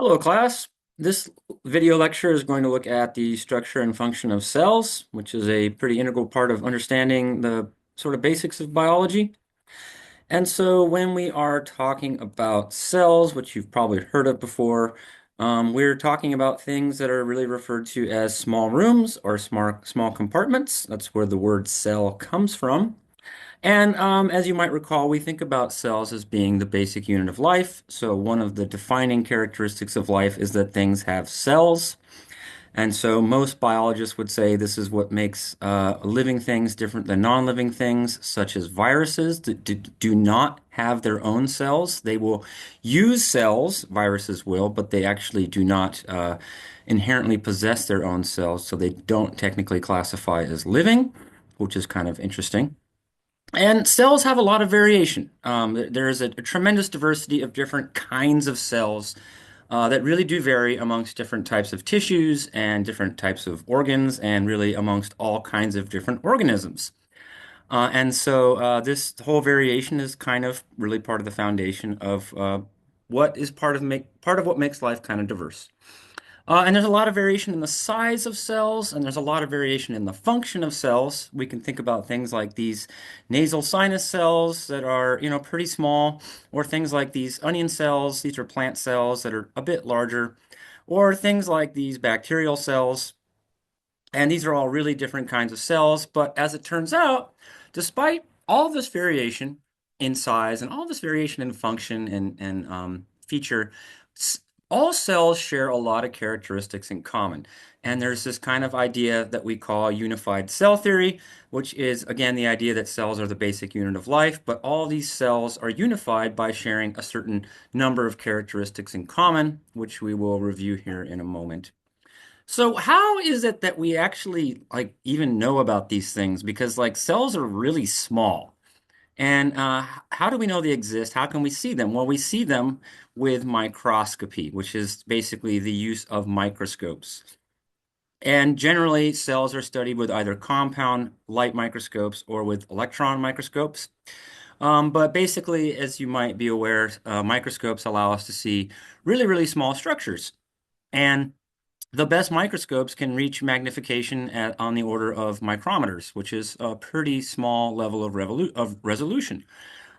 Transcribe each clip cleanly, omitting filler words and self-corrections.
Hello, class. This video lecture is going to look at the structure and function of cells, which is a pretty integral part of understanding the sort of basics of biology. And so when we are talking about cells, which you've probably heard of before, we're talking about things that are really referred to as small rooms or small compartments. That's where the word cell comes from. And as you might recall, we think about cells as being the basic unit of life. So one of the defining characteristics of life is that things have cells. And so most biologists would say this is what makes living things different than non-living things, such as viruses that do not have their own cells. They will use cells, viruses will, but they actually do not inherently possess their own cells. So they don't technically classify as living, which is kind of interesting. And cells have a lot of variation. There is a tremendous diversity of different kinds of cells that really do vary amongst different types of tissues and different types of organs, and really amongst all kinds of different organisms. And so this whole variation is kind of really part of the foundation of what is part of what makes life kind of diverse. And there's a lot of variation in the size of cells, and there's a lot of variation in the function of cells. We can think about things like these nasal sinus cells that are, pretty small, or things like these onion cells. These are plant cells that are a bit larger, or things like these bacterial cells. And these are all really different kinds of cells. But as it turns out, despite all this variation in size and all this variation in function and feature, all cells share a lot of characteristics in common. And there's this kind of idea that we call unified cell theory, which is, again, the idea that cells are the basic unit of life, but all these cells are unified by sharing a certain number of characteristics in common, which we will review here in a moment. So how is it that we actually like even know about these things? Because like cells are really small. And how do we know they exist? How can we see them? Well, we see them with microscopy, which is basically the use of microscopes. And generally, cells are studied with either compound light microscopes or with electron microscopes. But basically, as you might be aware, microscopes allow us to see really, really small structures. And the best microscopes can reach magnification on the order of micrometers, which is a pretty small level of resolution.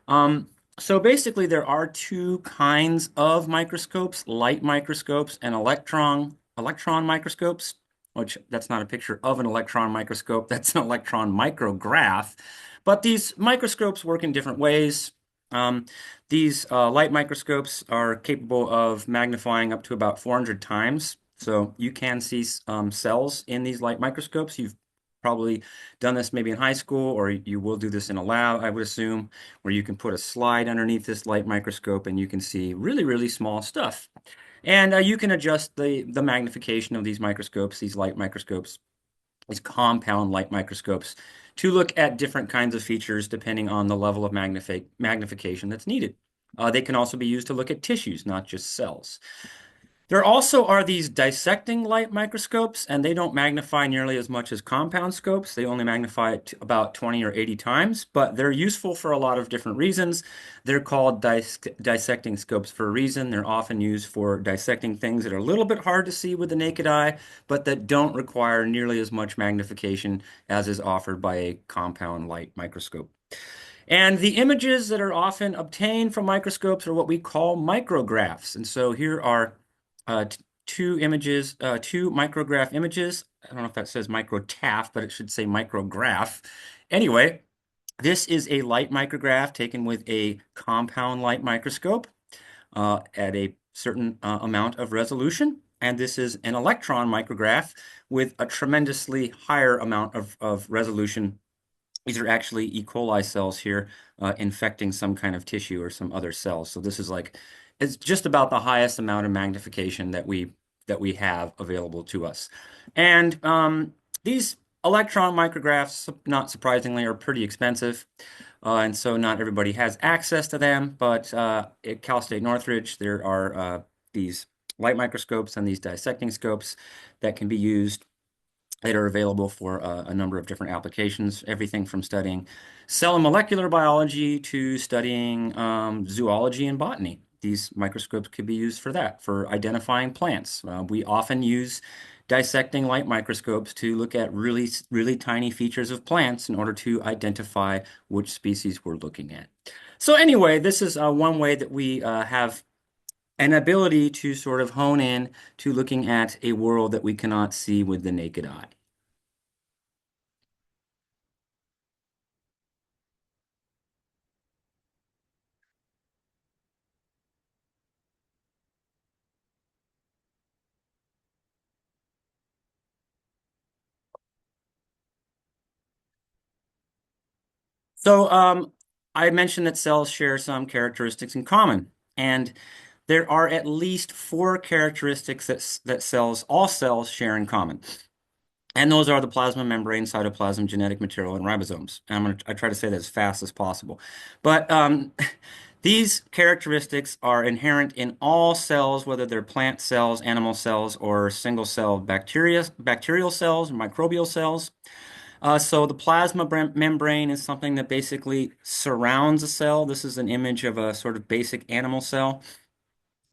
Um, so basically, there are two kinds of microscopes: light microscopes and electron microscopes. Which that's not a picture of an electron microscope; that's an electron micrograph. But these microscopes work in different ways. These light microscopes are capable of magnifying up to about 400 times. So you can see cells in these light microscopes. You've probably done this maybe in high school, or you will do this in a lab, I would assume, where you can put a slide underneath this light microscope and you can see really, really small stuff. And you can adjust the magnification of these microscopes, these light microscopes, these compound light microscopes, to look at different kinds of features depending on the level of magnification that's needed. They can also be used to look at tissues, not just cells. There also are these dissecting light microscopes, and they don't magnify nearly as much as compound scopes. They only magnify it about 20 or 80 times, but they're useful for a lot of different reasons. They're called dissecting scopes for a reason. They're often used for dissecting things that are a little bit hard to see with the naked eye, but that don't require nearly as much magnification as is offered by a compound light microscope. And the images that are often obtained from microscopes are what we call micrographs. And so here are two images, two micrograph images. I don't know if that says microtaph, but it should say micrograph. Anyway, this is a light micrograph taken with a compound light microscope at a certain amount of resolution. And this is an electron micrograph with a tremendously higher amount of resolution. These are actually E. coli cells here infecting some kind of tissue or some other cells. So this is like it's just about the highest amount of magnification that we have available to us. And these electron micrographs, not surprisingly, are pretty expensive. And so not everybody has access to them. But at Cal State Northridge, there are these light microscopes and these dissecting scopes that can be used that are available for a number of different applications, everything from studying cell and molecular biology to studying zoology and botany. these microscopes could be used for that, for identifying plants. We often use dissecting light microscopes to look at really, really tiny features of plants in order to identify which species we're looking at. So anyway, this is one way that we have an ability to sort of hone in to looking at a world that we cannot see with the naked eye. So I mentioned that cells share some characteristics in common, and there are at least four characteristics that all cells share in common. And those are the plasma membrane, cytoplasm, genetic material, and ribosomes. And I try to say that as fast as possible. But these characteristics are inherent in all cells, whether they're plant cells, animal cells, or single cell bacterial cells, microbial cells. So the plasma membrane is something that basically surrounds a cell. This is an image of a sort of basic animal cell.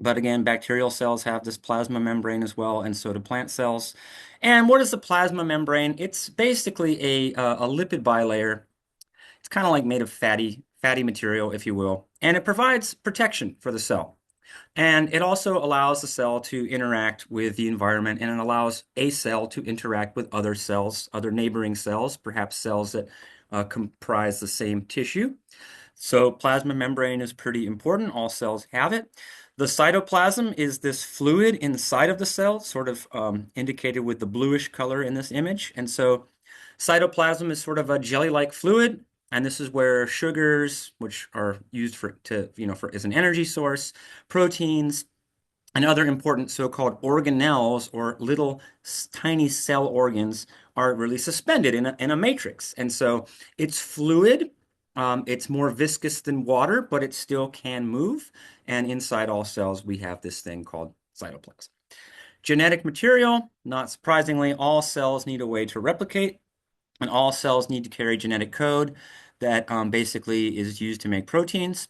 But again, bacterial cells have this plasma membrane as well, and so do plant cells. And what is the plasma membrane? It's basically a lipid bilayer. It's kind of like made of fatty material, if you will, and it provides protection for the cell. And it also allows the cell to interact with the environment, and it allows a cell to interact with other cells, other neighboring cells, perhaps cells that comprise the same tissue. So plasma membrane is pretty important. All cells have it. The cytoplasm is this fluid inside of the cell, sort of indicated with the bluish color in this image. And so cytoplasm is sort of a jelly-like fluid, and this is where sugars, which are used for as an energy source, proteins, and other important so-called organelles or little tiny cell organs are really suspended in a matrix. And so it's fluid. It's more viscous than water, but it still can move. And inside all cells, we have this thing called cytoplasm. Genetic material, not surprisingly, all cells need a way to replicate, and all cells need to carry genetic code that basically is used to make proteins.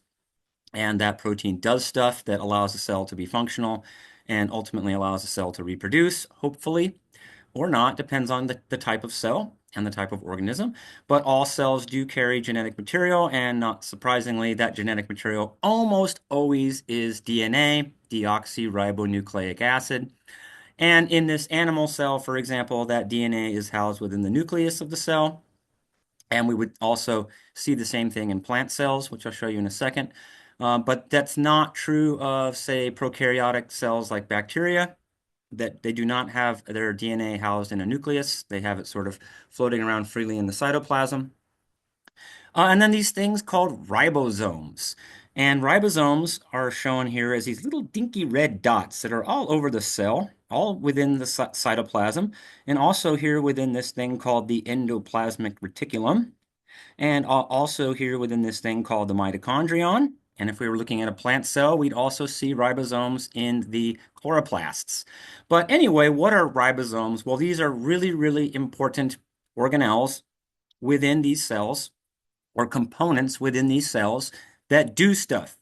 And that protein does stuff that allows the cell to be functional and ultimately allows the cell to reproduce, hopefully, or not, depends on the type of cell and the type of organism. But all cells do carry genetic material, and not surprisingly, that genetic material almost always is DNA, deoxyribonucleic acid. And in this animal cell, for example, that DNA is housed within the nucleus of the cell. And we would also see the same thing in plant cells, which I'll show you in a second. But that's not true of, say, prokaryotic cells like bacteria, that they do not have their DNA housed in a nucleus. They have it sort of floating around freely in the cytoplasm. And then these things called ribosomes. And ribosomes are shown here as these little dinky red dots that are all over the cell, all within the cytoplasm, and also here within this thing called the endoplasmic reticulum, and also here within this thing called the mitochondrion. And if we were looking at a plant cell, we'd also see ribosomes in the chloroplasts. But anyway, what are ribosomes? Well, these are really, really important organelles within these cells, or components within these cells that do stuff.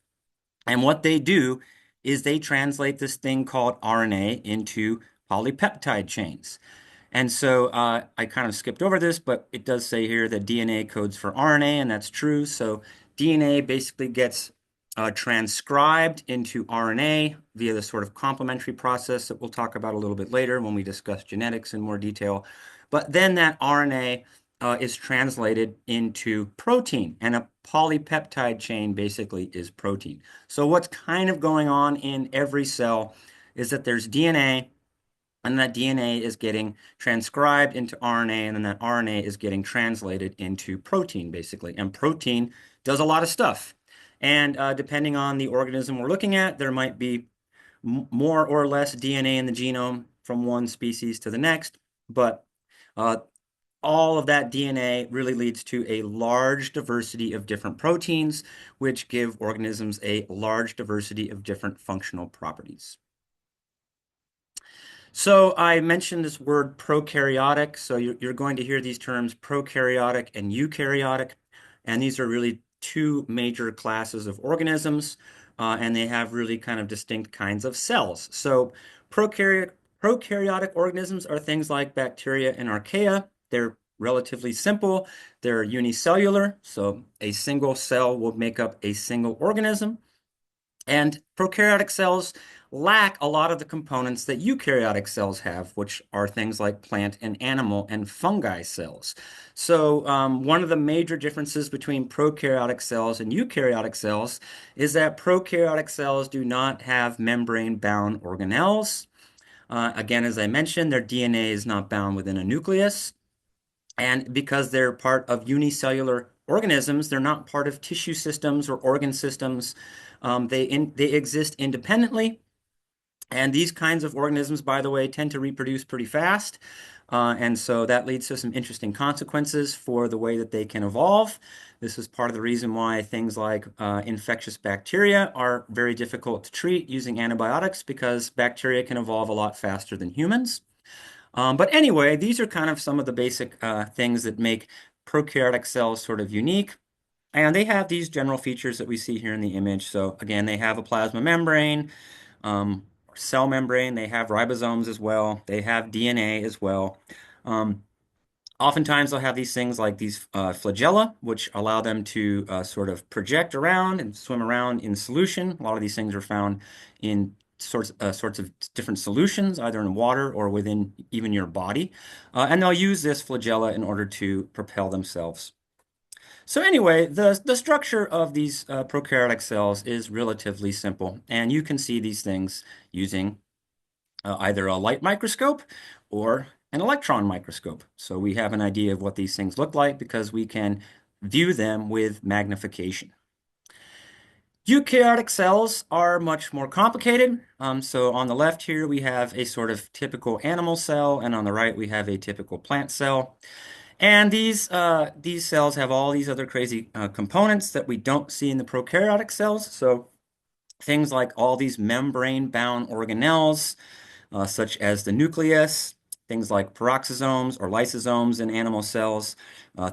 And what they do is they translate this thing called RNA into polypeptide chains. And so I kind of skipped over this, but it does say here that DNA codes for RNA, and that's true. So DNA basically gets transcribed into RNA via the sort of complementary process that we'll talk about a little bit later when we discuss genetics in more detail. But then that RNA is translated into protein, and a polypeptide chain basically is protein. So what's kind of going on in every cell is that there's DNA, and that DNA is getting transcribed into RNA, and then that RNA is getting translated into protein, basically. And protein does a lot of stuff. And depending on the organism we're looking at, there might be more or less DNA in the genome from one species to the next, but uh, all of that DNA really leads to a large diversity of different proteins, which give organisms a large diversity of different functional properties. So I mentioned this word prokaryotic. So you're going to hear these terms prokaryotic and eukaryotic. And these are really two major classes of organisms, and they have really kind of distinct kinds of cells. So prokaryotic organisms are things like bacteria and archaea. They're relatively simple. They're unicellular, so a single cell will make up a single organism. And prokaryotic cells lack a lot of the components that eukaryotic cells have, which are things like plant and animal and fungi cells. So, one of the major differences between prokaryotic cells and eukaryotic cells is that prokaryotic cells do not have membrane-bound organelles. Again, as I mentioned, their DNA is not bound within a nucleus. And because they're part of unicellular organisms, they're not part of tissue systems or organ systems. They exist independently. And these kinds of organisms, by the way, tend to reproduce pretty fast. And so that leads to some interesting consequences for the way that they can evolve. This is part of the reason why things like infectious bacteria are very difficult to treat using antibiotics, because bacteria can evolve a lot faster than humans. But anyway, these are kind of some of the basic things that make prokaryotic cells sort of unique. And they have these general features that we see here in the image. So again, they have a plasma membrane, cell membrane. They have ribosomes as well. They have DNA as well. Um, Oftentimes they'll have these things like these flagella, which allow them to sort of project around and swim around in solution. A lot of these things are found in sorts of different solutions, either in water or within even your body. And they'll use this flagella in order to propel themselves. So anyway, the structure of these prokaryotic cells is relatively simple, and you can see these things using either a light microscope or an electron microscope. So we have an idea of what these things look like because we can view them with magnification. Eukaryotic cells are much more complicated. So on the left here, we have a sort of typical animal cell, and on the right, we have a typical plant cell. And these cells have all these other crazy components that we don't see in the prokaryotic cells. So things like all these membrane-bound organelles, such as the nucleus, things like peroxisomes or lysosomes in animal cells,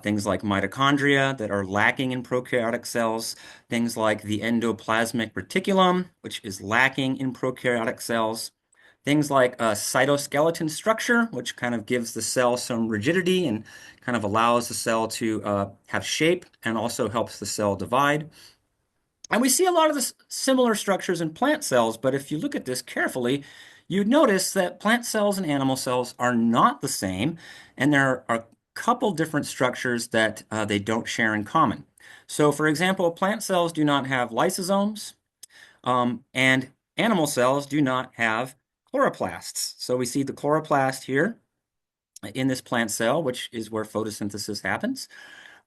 things like mitochondria that are lacking in prokaryotic cells, things like the endoplasmic reticulum, which is lacking in prokaryotic cells, things like cytoskeleton structure, which kind of gives the cell some rigidity and kind of allows the cell to have shape and also helps the cell divide. And we see a lot of the similar structures in plant cells, but if you look at this carefully, you'd notice that plant cells and animal cells are not the same, and there are a couple different structures that they don't share in common. So, for example, plant cells do not have lysosomes, and animal cells do not have chloroplasts. So we see the chloroplast here in this plant cell, which is where photosynthesis happens.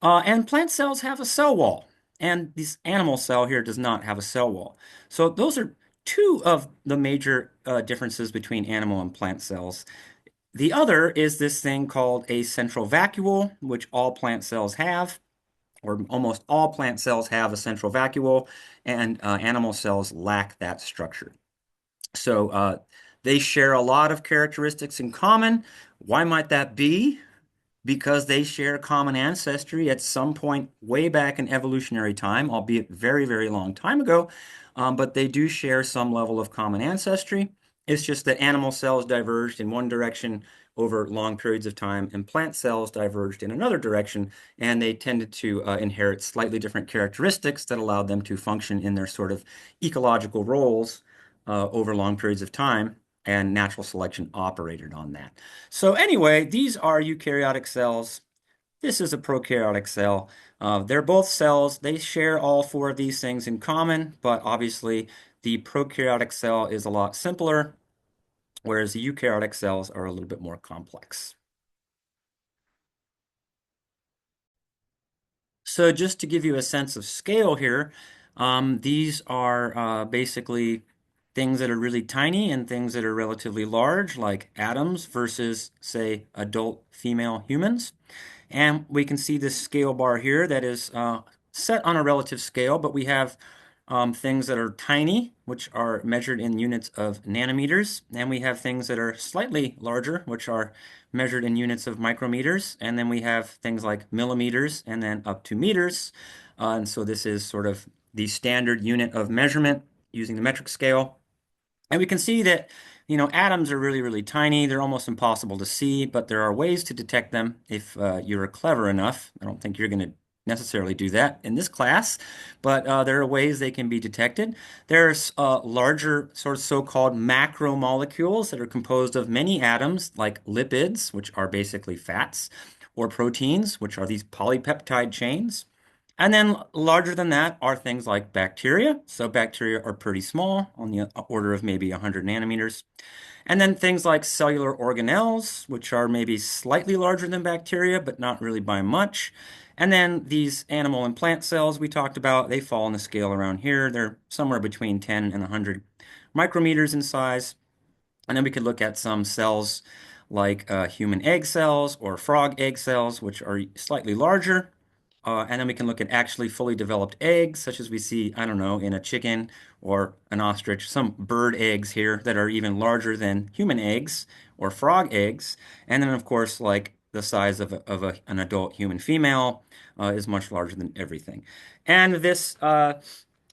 And plant cells have a cell wall, and this animal cell here does not have a cell wall. So those are two of the major differences between animal and plant cells. The other is this thing called a central vacuole, which all plant cells have, or almost all plant cells have a central vacuole, and animal cells lack that structure. So they share a lot of characteristics in common. Why might that be? Because they share common ancestry at some point way back in evolutionary time, albeit very, very long time ago, but they do share some level of common ancestry. It's just that animal cells diverged in one direction over long periods of time, and plant cells diverged in another direction, and they tended to inherit slightly different characteristics that allowed them to function in their sort of ecological roles over long periods of time, and natural selection operated on that. So anyway, these are eukaryotic cells. This is a prokaryotic cell. They're both cells. They share all four of these things in common, but obviously the prokaryotic cell is a lot simpler, whereas the eukaryotic cells are a little bit more complex. So just to give you a sense of scale here, these are basically things that are really tiny and things that are relatively large, like atoms versus, say, adult female humans. And we can see this scale bar here that is set on a relative scale, but we have things that are tiny, which are measured in units of nanometers, and we have things that are slightly larger, which are measured in units of micrometers, and then we have things like millimeters and then up to meters. And so this is sort of the standard unit of measurement using the metric scale. And we can see that, atoms are really, really tiny. They're almost impossible to see, but there are ways to detect them if you're clever enough. I don't think you're going to necessarily do that in this class, but there are ways they can be detected. There's larger, sort of so-called macromolecules that are composed of many atoms, like lipids, which are basically fats, or proteins, which are these polypeptide chains. And then larger than that are things like bacteria. So bacteria are pretty small, on the order of maybe 100 nanometers. And then things like cellular organelles, which are maybe slightly larger than bacteria, but not really by much. And then these animal and plant cells we talked about, they fall on the scale around here. They're somewhere between 10 and 100 micrometers in size. And then we could look at some cells like human egg cells or frog egg cells, which are slightly larger. And then we can look at actually fully developed eggs, such as we see, I don't know, in a chicken or an ostrich, some bird eggs here that are even larger than human eggs or frog eggs. And then, of course, like the size of an adult human female is much larger than everything. And this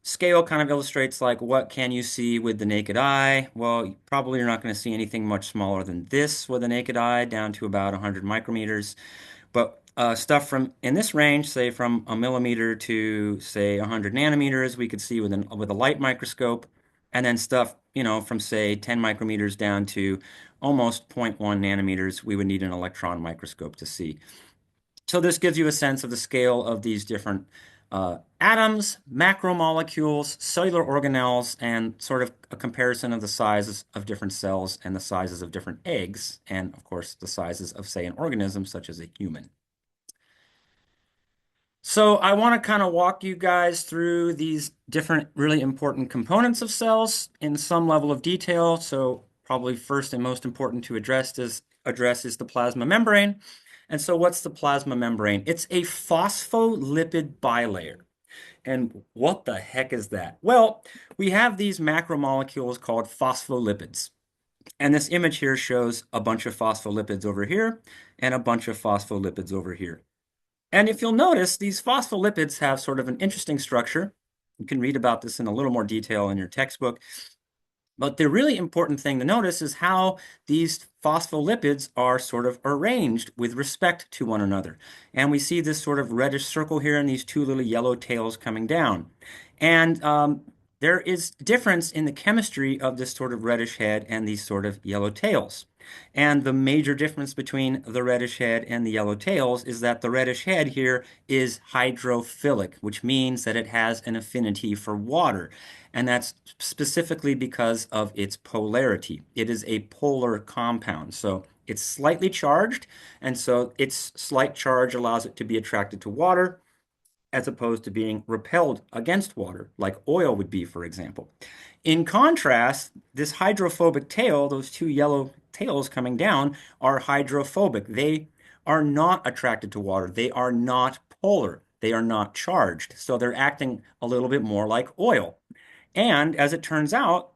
scale kind of illustrates like what can you see with the naked eye? Well, probably you're not going to see anything much smaller than this with the naked eye, down to about 100 micrometers. But stuff from in this range, say from a millimeter to say 100 nanometers, we could see with a light microscope, and then stuff, from say 10 micrometers down to almost zero point 0.1 nanometers, we would need an electron microscope to see. So this gives you a sense of the scale of these different atoms, macromolecules, cellular organelles, and sort of a comparison of the sizes of different cells and the sizes of different eggs, and of course the sizes of, say, an organism such as a human. So I want to kind of walk you guys through these different really important components of cells in some level of detail. So probably first and most important to address is the plasma membrane. And so what's the plasma membrane? It's a phospholipid bilayer. And what the heck is that? Well, we have these macromolecules called phospholipids. And this image here shows a bunch of phospholipids over here and a bunch of phospholipids over here. And if you'll notice, these phospholipids have sort of an interesting structure. You can read about this in a little more detail in your textbook. But the really important thing to notice is how these phospholipids are sort of arranged with respect to one another. And we see this sort of reddish circle here and these two little yellow tails coming down. And there is difference in the chemistry of this sort of reddish head and these sort of yellow tails. And the major difference between the reddish head and the yellow tails is that the reddish head here is hydrophilic, which means that it has an affinity for water. And that's specifically because of its polarity. It is a polar compound. So it's slightly charged, and so its slight charge allows it to be attracted to water as opposed to being repelled against water, like oil would be, for example. In contrast, this hydrophobic tail, those two yellow tails coming down, are hydrophobic. They are not attracted to water. They are not polar. They are not charged. So they're acting a little bit more like oil. And as it turns out,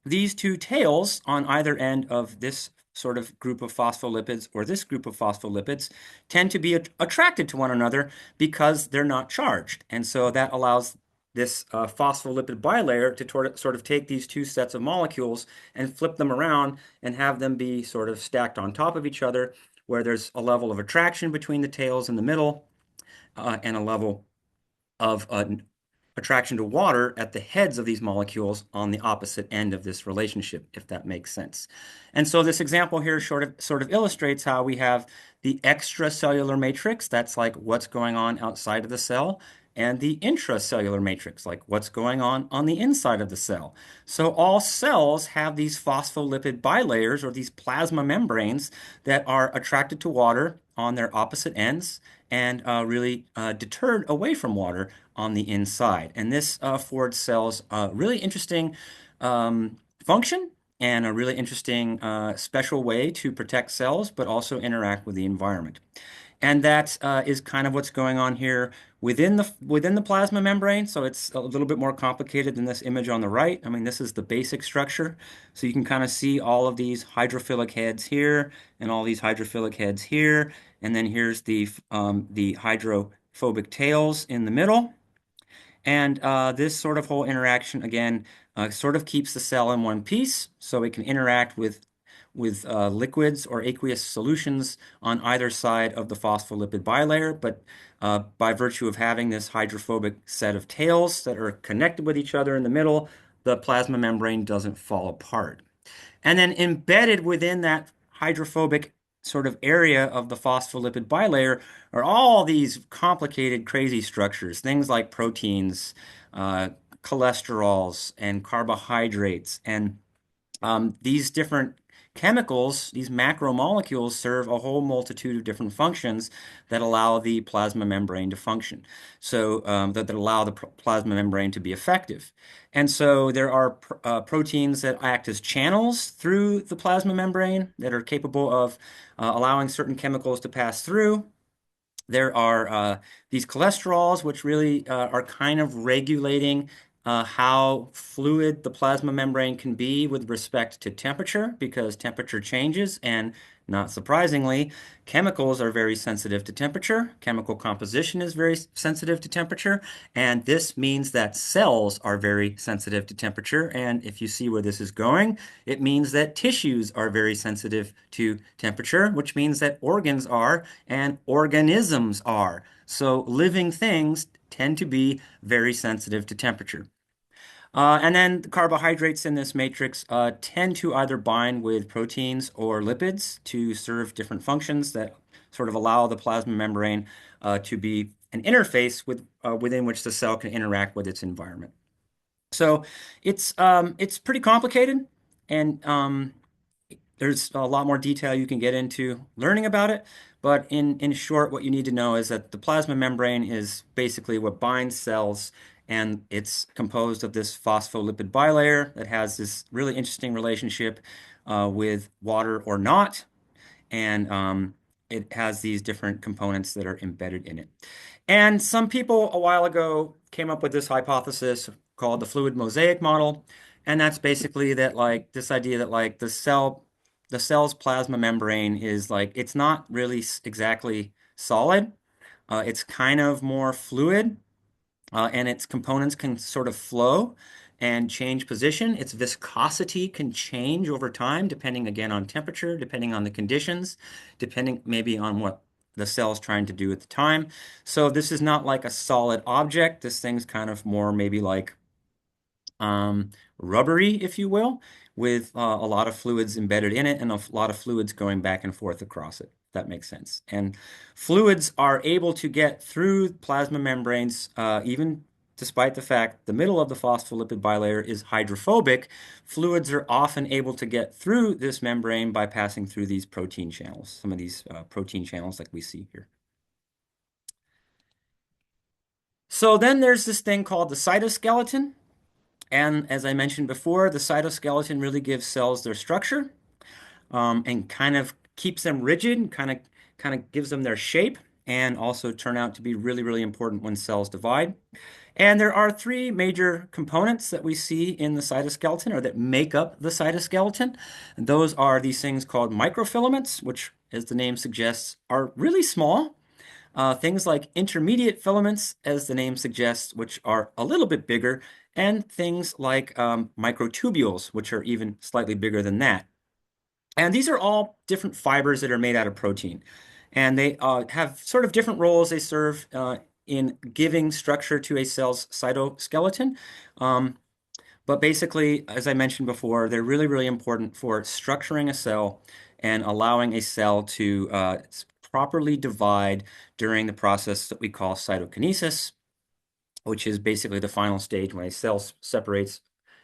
these two tails on either end of this sort of group of phospholipids or this group of phospholipids tend to be attracted to one another because they're not charged. And so that allows this phospholipid bilayer to sort of take these two sets of molecules and flip them around and have them be sort of stacked on top of each other, where there's a level of attraction between the tails in the middle and a level of attraction to water at the heads of these molecules on the opposite end of this relationship, if that makes sense. And so this example here sort of illustrates how we have the extracellular matrix, that's like what's going on outside of the cell, and the intracellular matrix, like what's going on the inside of the cell. So all cells have these phospholipid bilayers or these plasma membranes that are attracted to water on their opposite ends and really deterred away from water on the inside. And this affords cells a really interesting function and a really interesting special way to protect cells, but also interact with the environment. And that is kind of what's going on here within the plasma membrane. So it's a little bit more complicated than this image on the right. I mean, this is the basic structure. So you can kind of see all of these hydrophilic heads here and all these hydrophilic heads here. And then here's the hydrophobic tails in the middle. And this sort of whole interaction, again, sort of keeps the cell in one piece so it can interact with liquids or aqueous solutions on either side of the phospholipid bilayer. But by virtue of having this hydrophobic set of tails that are connected with each other in the middle, the plasma membrane doesn't fall apart. And then embedded within that hydrophobic sort of area of the phospholipid bilayer are all these complicated, crazy structures, things like proteins, uh, cholesterols, and carbohydrates. And these different chemicals, these macromolecules, serve a whole multitude of different functions that allow the plasma membrane to function. So that allow the plasma membrane to be effective. And so there are proteins that act as channels through the plasma membrane that are capable of allowing certain chemicals to pass through. There are these cholesterols, which really are kind of regulating how fluid the plasma membrane can be with respect to temperature, because temperature changes, and not surprisingly, chemicals are very sensitive to temperature. Chemical composition is very sensitive to temperature, and this means that cells are very sensitive to temperature. And if you see where this is going, it means that tissues are very sensitive to temperature, which means that organs are and organisms are. So living things tend to be very sensitive to temperature. And then the carbohydrates in this matrix tend to either bind with proteins or lipids to serve different functions that sort of allow the plasma membrane to be an interface within which the cell can interact with its environment. So it's pretty complicated, and there's a lot more detail you can get into learning about it. But in short, what you need to know is that the plasma membrane is basically what binds cells, and it's composed of this phospholipid bilayer that has this really interesting relationship with water or not. And it has these different components that are embedded in it. And some people a while ago came up with this hypothesis called the fluid mosaic model. And that's basically that, like, this idea that like the cell's plasma membrane is like it's not really exactly solid. It's kind of more fluid, and its components can sort of flow and change position. Its viscosity can change over time, depending again on temperature, depending on the conditions, depending maybe on what the cell is trying to do at the time. So this is not like a solid object. This thing's kind of more maybe like rubbery, if you will, with a lot of fluids embedded in it and a lot of fluids going back and forth across it. If that makes sense. And fluids are able to get through plasma membranes, even despite the fact the middle of the phospholipid bilayer is hydrophobic. Fluids are often able to get through this membrane by passing through these protein channels, some of these protein channels like we see here. So then there's this thing called the cytoskeleton. And as I mentioned before, the cytoskeleton really gives cells their structure, and kind of keeps them rigid, kind of gives them their shape, and also turn out to be really, really important when cells divide. And there are three major components that we see in the cytoskeleton, or that make up the cytoskeleton. And those are these things called microfilaments, which, as the name suggests, are really small. Things like intermediate filaments, as the name suggests, which are a little bit bigger, and things like microtubules, which are even slightly bigger than that. And these are all different fibers that are made out of protein. And they have sort of different roles they serve in giving structure to a cell's cytoskeleton. Um, but basically, as I mentioned before, they're really, really important for structuring a cell and allowing a cell to properly divide during the process that we call cytokinesis, which is basically the final stage when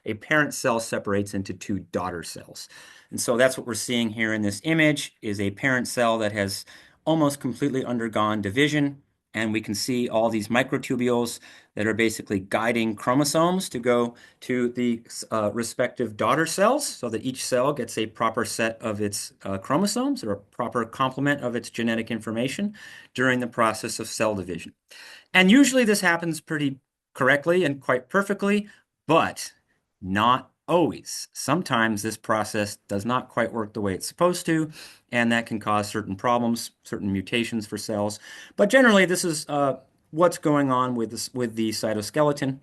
a parent cell separates into two daughter cells. And so that's what we're seeing here in this image is a parent cell that has almost completely undergone division. And we can see all these microtubules that are basically guiding chromosomes to go to the respective daughter cells so that each cell gets a proper set of its chromosomes or a proper complement of its genetic information during the process of cell division. And usually this happens pretty correctly and quite perfectly, but not always. Sometimes this process does not quite work the way it's supposed to, and that can cause certain problems, certain mutations for cells. But generally, this is what's going on with this, with the cytoskeleton.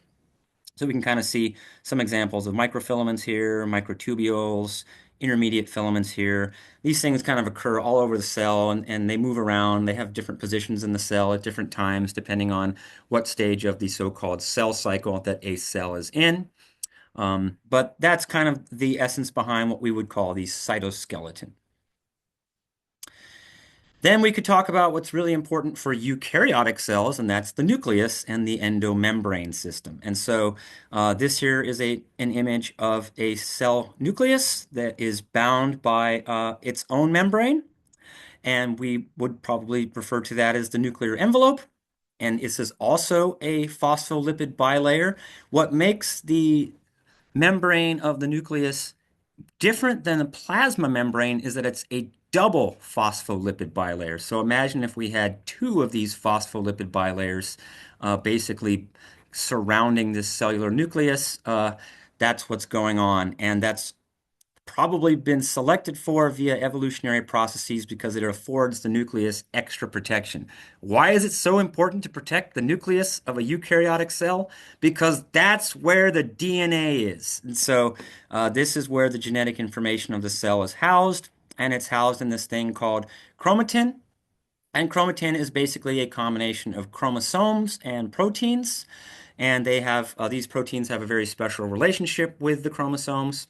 So we can kind of see some examples of microfilaments here, microtubules, intermediate filaments here. These things kind of occur all over the cell and they move around. They have different positions in the cell at different times, depending on what stage of the so-called cell cycle that a cell is in. But that's kind of the essence behind what we would call the cytoskeleton. Then we could talk about what's really important for eukaryotic cells, and that's the nucleus and the endomembrane system. And so this here is an image of a cell nucleus that is bound by its own membrane, and we would probably refer to that as the nuclear envelope. And this is also a phospholipid bilayer. What makes the membrane of the nucleus different than the plasma membrane is that it's a double phospholipid bilayer. So imagine if we had two of these phospholipid bilayers basically surrounding this cellular nucleus. That's what's going on. And that's probably been selected for via evolutionary processes because it affords the nucleus extra protection. Why is it so important to protect the nucleus of a eukaryotic cell? Because that's where the DNA is. And so this is where the genetic information of the cell is housed, and it's housed in this thing called chromatin. And chromatin is basically a combination of chromosomes and proteins. And they have these proteins have a very special relationship with the chromosomes.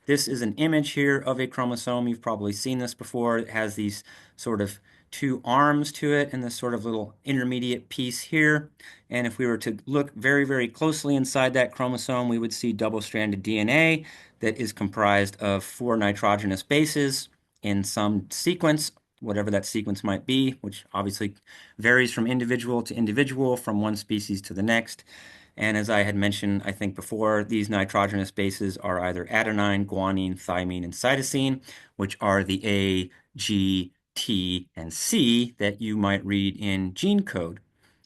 This is an image here of a chromosome. You've probably seen this before. It has these sort of two arms to it and this sort of little intermediate piece here. And if we were to look very, very closely inside that chromosome, we would see double-stranded DNA that is comprised of 4 nitrogenous bases in some sequence, whatever that sequence might be, which obviously varies from individual to individual, from one species to the next. And as I had mentioned, I think before, these nitrogenous bases are either adenine, guanine, thymine, and cytosine, which are the A, G, T, and C that you might read in gene code.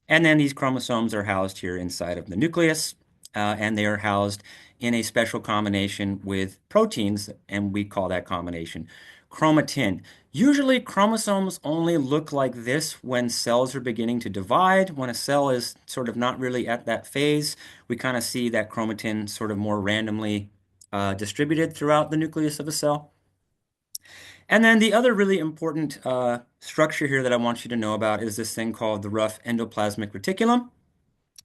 And then these chromosomes are housed here inside of the nucleus, and they are housed in a special combination with proteins, and we call that combination chromatin. Usually chromosomes only look like this when cells are beginning to divide. When a cell is sort of not really at that phase, we kind of see that chromatin sort of more randomly distributed throughout the nucleus of a cell. And then the other really important structure here that I want you to know about is this thing called the rough endoplasmic reticulum.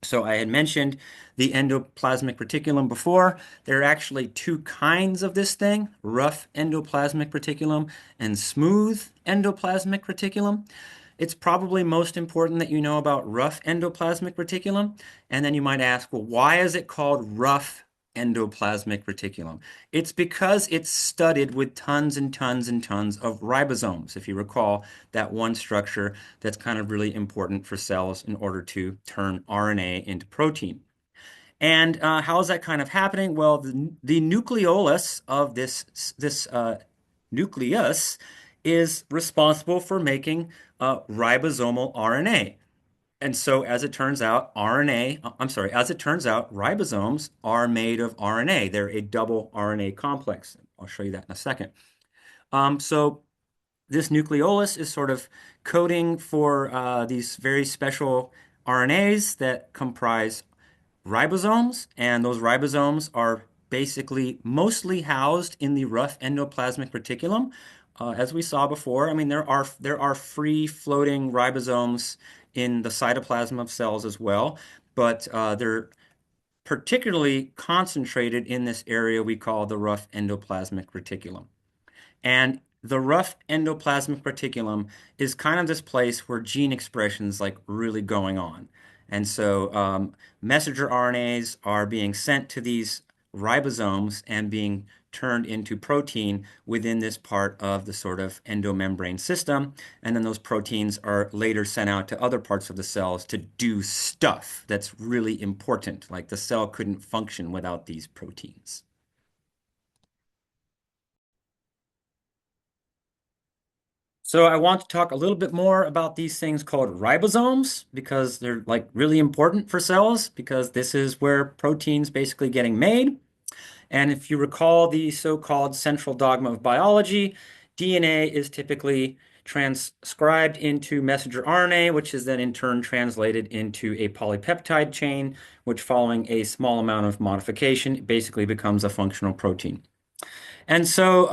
So I had mentioned the endoplasmic reticulum before. There are actually two kinds of this thing, rough endoplasmic reticulum and smooth endoplasmic reticulum. It's probably most important that you know about rough endoplasmic reticulum. And then you might ask, well, why is it called rough endoplasmic reticulum? It's because it's studded with tons and tons and tons of ribosomes. If you recall, that one structure that's kind of really important for cells in order to turn RNA into protein. And how is that kind of happening? Well, the nucleolus of this nucleus is responsible for making ribosomal RNA. And so, as it turns out, as it turns out, ribosomes are made of RNA. They're a double RNA complex. I'll show you that in a second. So this nucleolus is sort of coding for these very special RNAs that comprise ribosomes, and those ribosomes are basically mostly housed in the rough endoplasmic reticulum. As we saw before, I mean, there are free-floating ribosomes in the cytoplasm of cells as well, but they're particularly concentrated in this area we call the rough endoplasmic reticulum. And the rough endoplasmic reticulum is kind of this place where gene expression's like really going on. And so messenger RNAs are being sent to these ribosomes and being turned into protein within this part of the sort of endomembrane system. And then those proteins are later sent out to other parts of the cells to do stuff that's really important. Like the cell couldn't function without these proteins. So I want to talk a little bit more about these things called ribosomes because they're like really important for cells because this is where proteins basically getting made. And if you recall the so-called central dogma of biology, DNA is typically transcribed into messenger RNA, which is then in turn translated into a polypeptide chain, which following a small amount of modification basically becomes a functional protein. And so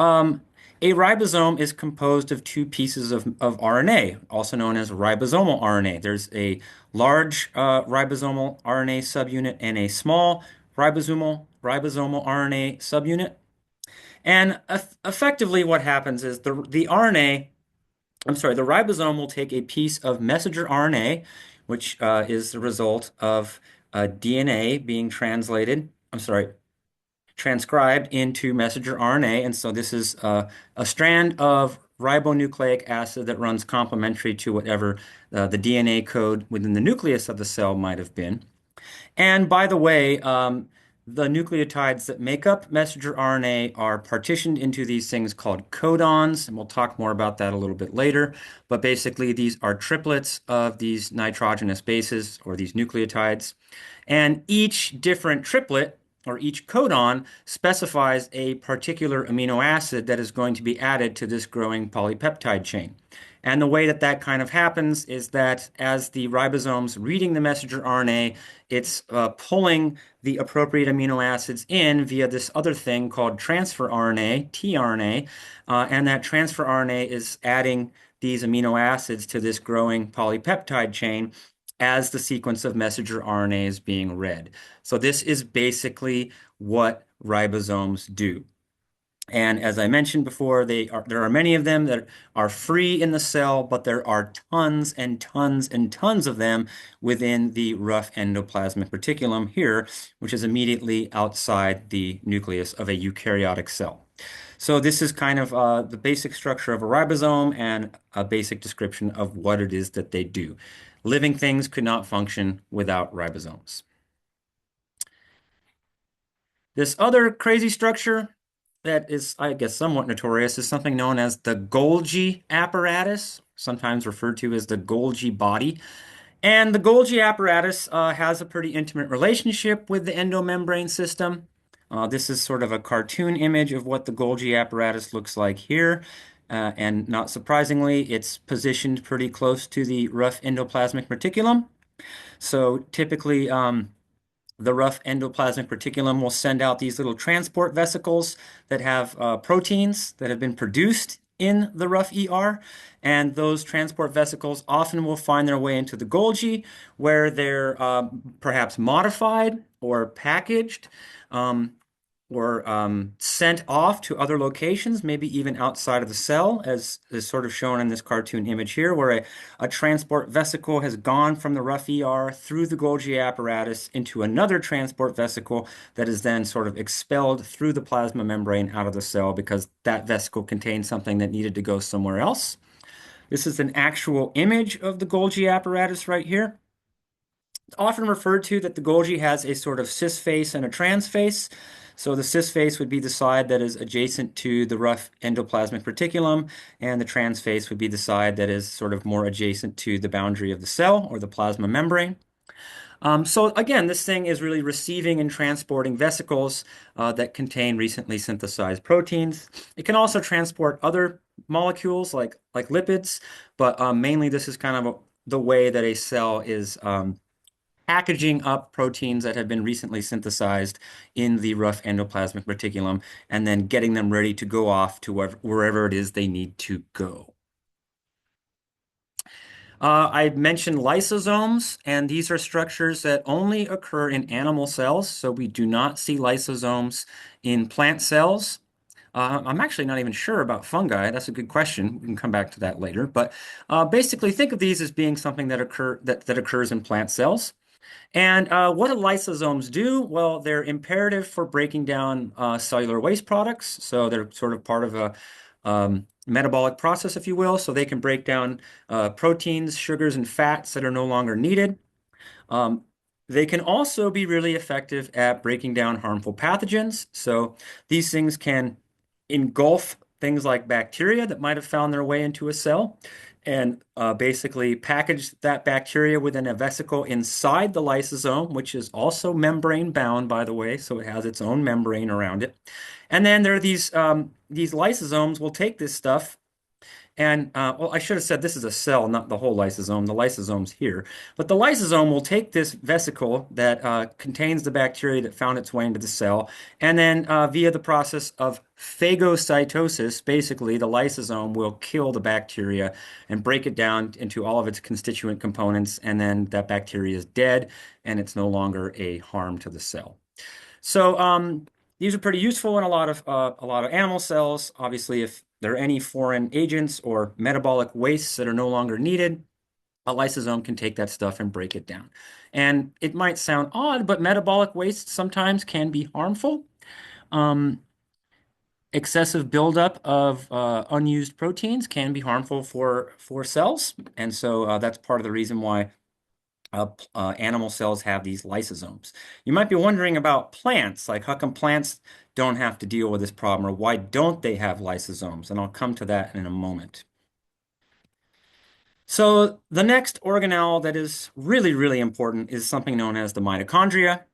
a ribosome is composed of two pieces of RNA, also known as ribosomal RNA. There's a large ribosomal RNA subunit and a small ribosomal RNA subunit. And effectively, what happens is the RNA, I'm sorry, the ribosome will take a piece of messenger RNA, which is the result of DNA being transcribed into messenger RNA. And so this is a strand of ribonucleic acid that runs complementary to whatever the DNA code within the nucleus of the cell might have been. And by the way, the nucleotides that make up messenger RNA are partitioned into these things called codons, and we'll talk more about that a little bit later. But basically, these are triplets of these nitrogenous bases or these nucleotides. And each different triplet or each codon specifies a particular amino acid that is going to be added to this growing polypeptide chain. And the way that that kind of happens is that as the ribosome's reading the messenger RNA, it's pulling the appropriate amino acids in via this other thing called transfer RNA, tRNA, and that transfer RNA is adding these amino acids to this growing polypeptide chain as the sequence of messenger RNA is being read. So this is basically what ribosomes do. And as I mentioned before, there are many of them that are free in the cell, but there are tons and tons and tons of them within the rough endoplasmic reticulum here, which is immediately outside the nucleus of a eukaryotic cell. So this is kind of the basic structure of a ribosome and a basic description of what it is that they do. Living things could not function without ribosomes. This other crazy structure that is, I guess, somewhat notorious is something known as the Golgi apparatus, sometimes referred to as the Golgi body. And the Golgi apparatus has a pretty intimate relationship with the endomembrane system. This is sort of a cartoon image of what the Golgi apparatus looks like here. And not surprisingly, it's positioned pretty close to the rough endoplasmic reticulum. So typically, the rough endoplasmic reticulum will send out these little transport vesicles that have proteins that have been produced in the rough ER, and those transport vesicles often will find their way into the Golgi, where they're perhaps modified or packaged, or sent off to other locations, maybe even outside of the cell, as is sort of shown in this cartoon image here, where a transport vesicle has gone from the rough ER through the Golgi apparatus into another transport vesicle that is then sort of expelled through the plasma membrane out of the cell because that vesicle contained something that needed to go somewhere else. This is an actual image of the Golgi apparatus right here. It's often referred to that the Golgi has a sort of cis face and a trans face. So the cis face would be the side that is adjacent to the rough endoplasmic reticulum, and the trans face would be the side that is sort of more adjacent to the boundary of the cell or the plasma membrane. So again, this thing is really receiving and transporting vesicles that contain recently synthesized proteins. It can also transport other molecules like lipids, but mainly this is kind of the way that a cell is packaging up proteins that have been recently synthesized in the rough endoplasmic reticulum and then getting them ready to go off to wherever it is they need to go. I mentioned lysosomes, and these are structures that only occur in animal cells, so we do not see lysosomes in plant cells. I'm actually not even sure about fungi. That's a good question. We can come back to that later. But basically, think of these as being something that occurs in plant cells. And what do lysosomes do? Well, they're imperative for breaking down cellular waste products. So they're sort of part of a metabolic process, if you will. So they can break down proteins, sugars, and fats that are no longer needed. They can also be really effective at breaking down harmful pathogens. So these things can engulf things like bacteria that might have found their way into a cell and basically package that bacteria within a vesicle inside the lysosome, which is also membrane bound, by the way, so it has its own membrane around it. And then there are these lysosomes will take this stuff And well, I should have said this is a cell, not the whole lysosome. The lysosome's here. But the lysosome will take this vesicle that contains the bacteria that found its way into the cell, and then via the process of phagocytosis, basically the lysosome will kill the bacteria and break it down into all of its constituent components, and then that bacteria is dead and it's no longer a harm to the cell. So these are pretty useful in a lot of animal cells. Obviously, if there are any foreign agents or metabolic wastes that are no longer needed, a lysosome can take that stuff and break it down. And it might sound odd, but metabolic waste sometimes can be harmful. Um, Excessive buildup of unused proteins can be harmful for cells, and so that's part of the reason why animal cells have these lysosomes. You might be wondering about plants, like how come plants don't have to deal with this problem, or why don't they have lysosomes? And I'll come to that in a moment. So the next organelle that is really, really important is something known as the mitochondria.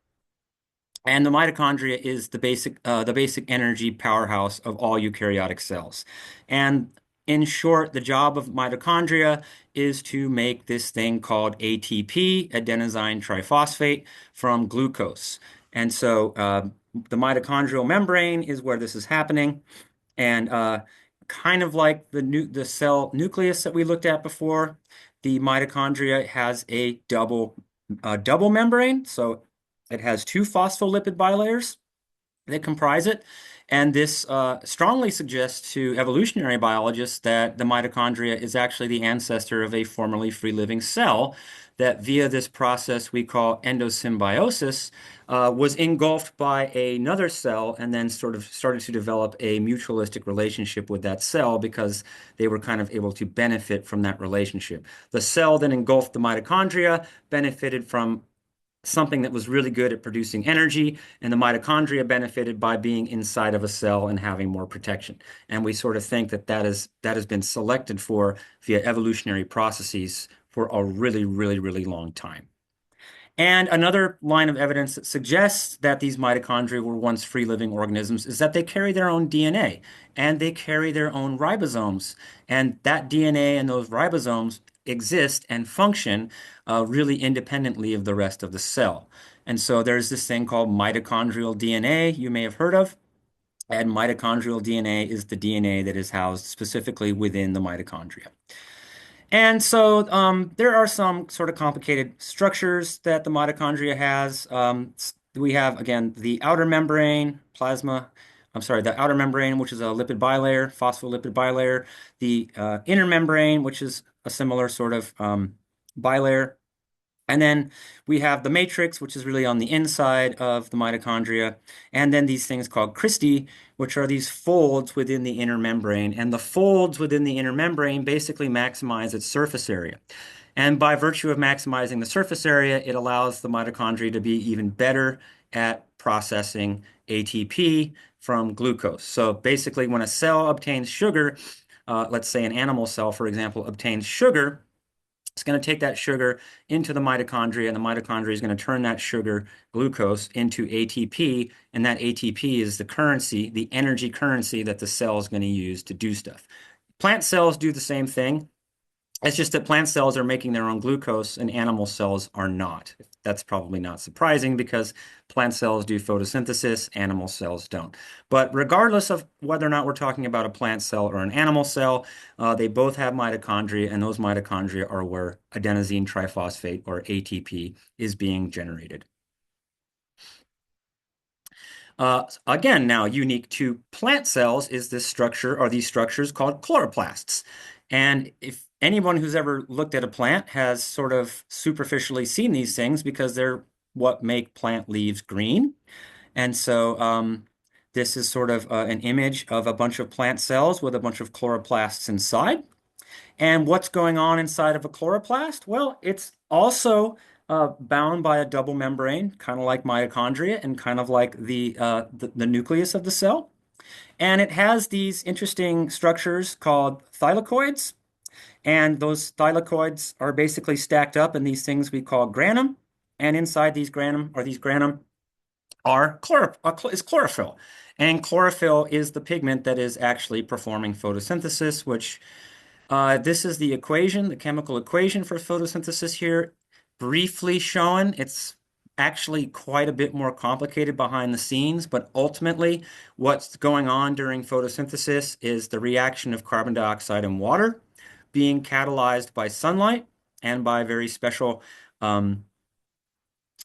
And the mitochondria is the basic energy powerhouse of all eukaryotic cells. And in short, the job of mitochondria is to make this thing called ATP, adenosine triphosphate, from glucose. And so the mitochondrial membrane is where this is happening. And kind of like the cell nucleus that we looked at before, the mitochondria has a double membrane. So it has two phospholipid bilayers that comprise it. And this strongly suggests to evolutionary biologists that the mitochondria is actually the ancestor of a formerly free-living cell that via this process we call endosymbiosis was engulfed by another cell and then sort of started to develop a mutualistic relationship with that cell because they were kind of able to benefit from that relationship. The cell then engulfed the mitochondria, benefited from something that was really good at producing energy, and the mitochondria benefited by being inside of a cell and having more protection. And we sort of think that that has been selected for via evolutionary processes for a really, really, really long time. And another line of evidence that suggests that these mitochondria were once free-living organisms is that they carry their own DNA and they carry their own ribosomes. And that DNA and those ribosomes exist and function really independently of the rest of the cell. And so there's this thing called mitochondrial DNA you may have heard of. And mitochondrial DNA is the DNA that is housed specifically within the mitochondria. And so there are some sort of complicated structures that the mitochondria has. We have, again, the outer membrane, the outer membrane, which is a lipid bilayer, phospholipid bilayer, the inner membrane, which is a similar sort of bilayer, and then we have the matrix, which is really on the inside of the mitochondria, and then these things called cristae, which are these folds within the inner membrane. And the folds within the inner membrane basically maximize its surface area. And by virtue of maximizing the surface area, it allows the mitochondria to be even better at processing ATP from glucose. So basically, when a cell obtains sugar, let's say an animal cell, for example, obtains sugar, it's going to take that sugar into the mitochondria, and the mitochondria is going to turn that sugar, glucose, into ATP, and that ATP is the currency, the energy currency that the cell is going to use to do stuff. Plant cells do the same thing. It's just that plant cells are making their own glucose and animal cells are not. That's probably not surprising because plant cells do photosynthesis, animal cells don't. But regardless of whether or not we're talking about a plant cell or an animal cell, they both have mitochondria, and those mitochondria are where adenosine triphosphate, or ATP, is being generated. Again, now unique to plant cells is this structure, or these structures called chloroplasts. And if anyone who's ever looked at a plant has sort of superficially seen these things because they're what make plant leaves green. And so this is sort of an image of a bunch of plant cells with a bunch of chloroplasts inside. And what's going on inside of a chloroplast? Well, it's also bound by a double membrane, kind of like mitochondria and kind of like the nucleus of the cell. And it has these interesting structures called thylakoids. And those thylakoids are basically stacked up in these things we call granum. And inside these granum is chlorophyll. And chlorophyll is the pigment that is actually performing photosynthesis, which This is the equation, the chemical equation for photosynthesis here, briefly shown. It's actually quite a bit more complicated behind the scenes, but ultimately what's going on during photosynthesis is the reaction of carbon dioxide and water being catalyzed by sunlight and by very special um,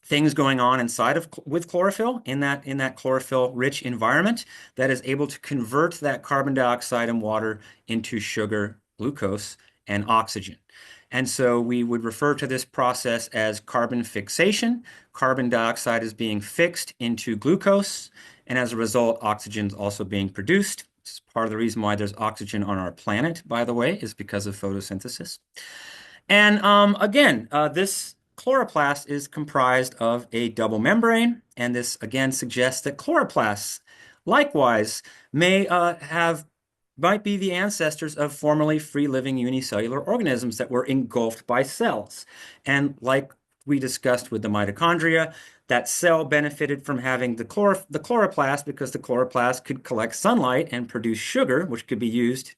things going on inside of with chlorophyll in that chlorophyll rich environment that is able to convert that carbon dioxide and water into sugar, glucose, and oxygen. And so we would refer to this process as carbon fixation. Carbon dioxide is being fixed into glucose, and as a result, oxygen is also being produced. It's part of the reason why there's oxygen on our planet, by the way, is because of photosynthesis. And again, this chloroplast is comprised of a double membrane, and this again suggests that chloroplasts likewise might be the ancestors of formerly free-living unicellular organisms that were engulfed by cells. And like we discussed with the mitochondria, that cell benefited from having the chloroplast because the chloroplast could collect sunlight and produce sugar, which could be used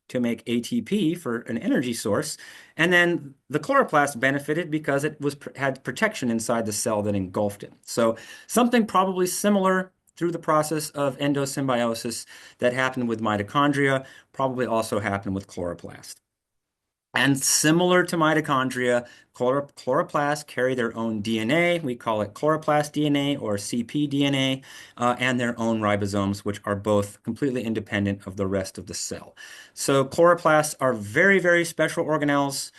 to make ATP for an energy source. And then the chloroplast benefited because it had protection inside the cell that engulfed it. So something probably similar through the process of endosymbiosis that happened with mitochondria probably also happened with chloroplast. And similar to mitochondria, chloroplasts carry their own DNA. We call it chloroplast DNA or cpDNA, and their own ribosomes, which are both completely independent of the rest of the cell. So chloroplasts are very, very special organelles.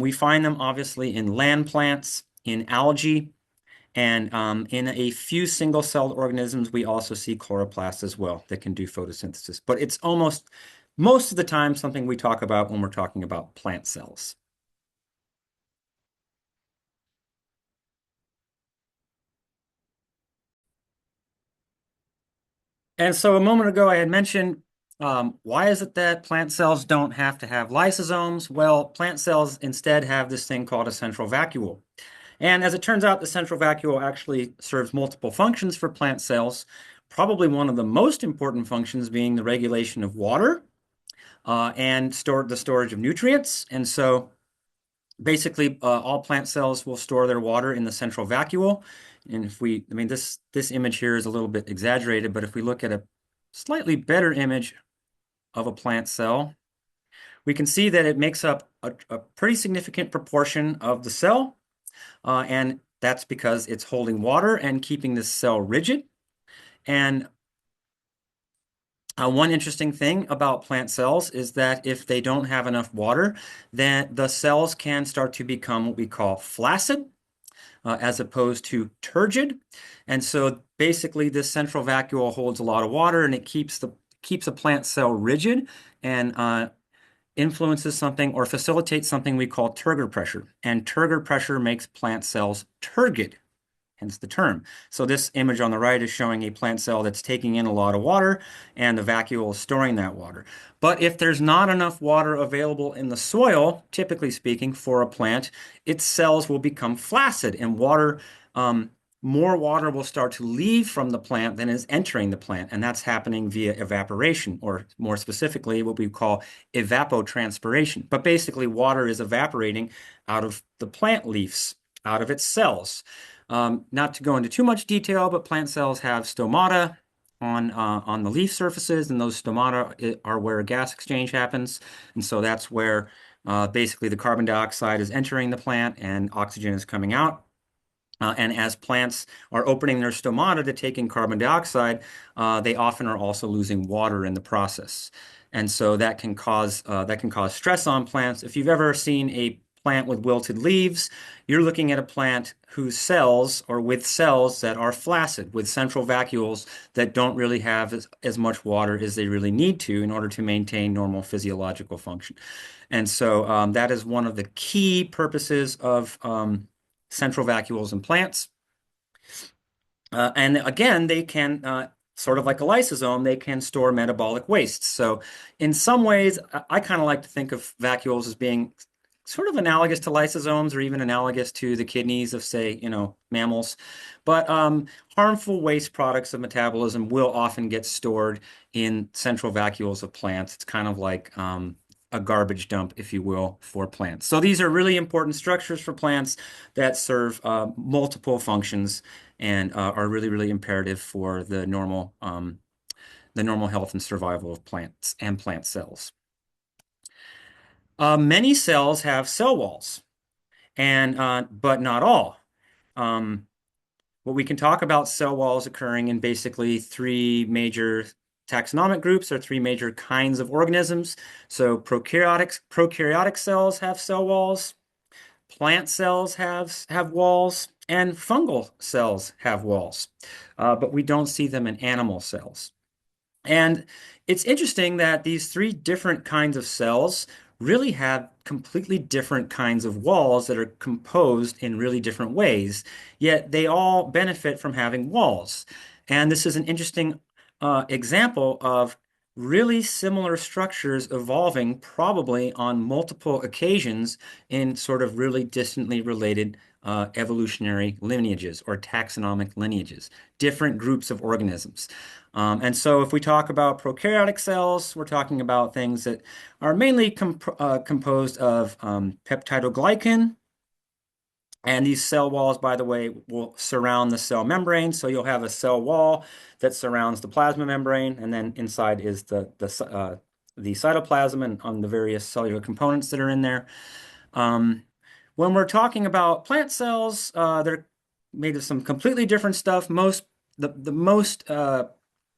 We find them obviously in land plants, in algae, and in a few single-celled organisms, we also see chloroplasts as well that can do photosynthesis. But it's almost most of the time something we talk about when we're talking about plant cells. And so a moment ago, I had mentioned why is it that plant cells don't have to have lysosomes? Well, plant cells instead have this thing called a central vacuole. And as it turns out, the central vacuole actually serves multiple functions for plant cells, probably one of the most important functions being the regulation of water and the storage of nutrients. And so basically, all plant cells will store their water in the central vacuole. And I mean, this image here is a little bit exaggerated, but if we look at a slightly better image of a plant cell, we can see that it makes up a pretty significant proportion of the cell. And that's because it's holding water and keeping the cell rigid. And one interesting thing about plant cells is that if they don't have enough water, then the cells can start to become what we call flaccid, as opposed to turgid. And so basically this central vacuole holds a lot of water and it keeps a plant cell rigid and influences something or facilitates something we call turgor pressure. And turgor pressure makes plant cells turgid, hence the term. So this image on the right is showing a plant cell that's taking in a lot of water and the vacuole is storing that water. But if there's not enough water available in the soil, typically speaking, for a plant, its cells will become flaccid and more water will start to leave from the plant than is entering the plant. And that's happening via evaporation, or more specifically, what we call evapotranspiration. But basically, water is evaporating out of the plant leaves, out of its cells. Not to go into too much detail, but plant cells have stomata on the leaf surfaces, and those stomata are where gas exchange happens. And so that's where basically the carbon dioxide is entering the plant and oxygen is coming out. And as plants are opening their stomata to take in carbon dioxide, they often are also losing water in the process. And so that can cause stress on plants. If you've ever seen a plant with wilted leaves, you're looking at a plant whose cells or with cells that are flaccid, with central vacuoles that don't really have as much water as they really need to in order to maintain normal physiological function. And so that is one of the key purposes of central vacuoles in plants. And again, they can, sort of like a lysosome, they can store metabolic wastes. So in some ways, I kind of like to think of vacuoles as being sort of analogous to lysosomes or even analogous to the kidneys of, say, mammals. But harmful waste products of metabolism will often get stored in central vacuoles of plants. It's kind of like a garbage dump, if you will, for plants. So these are really important structures for plants that serve multiple functions and are really, really imperative for the normal health and survival of plants and plant cells. Many cells have cell walls, and but not all. Um, Well, we can talk about cell walls occurring in basically three major taxonomic groups or three major kinds of organisms. So prokaryotic cells have cell walls, plant cells have walls, and fungal cells have walls. But we don't see them in animal cells. And it's interesting that these three different kinds of cells really have completely different kinds of walls that are composed in really different ways, yet they all benefit from having walls. And this is an interesting example of really similar structures evolving probably on multiple occasions in sort of really distantly related evolutionary lineages or taxonomic lineages, different groups of organisms. And so if we talk about prokaryotic cells, we're talking about things that are mainly composed of peptidoglycan. And these cell walls, by the way, will surround the cell membrane. So you'll have a cell wall that surrounds the plasma membrane, and then inside is the cytoplasm and on the various cellular components that are in there. When we're talking about plant cells, they're made of some completely different stuff. The most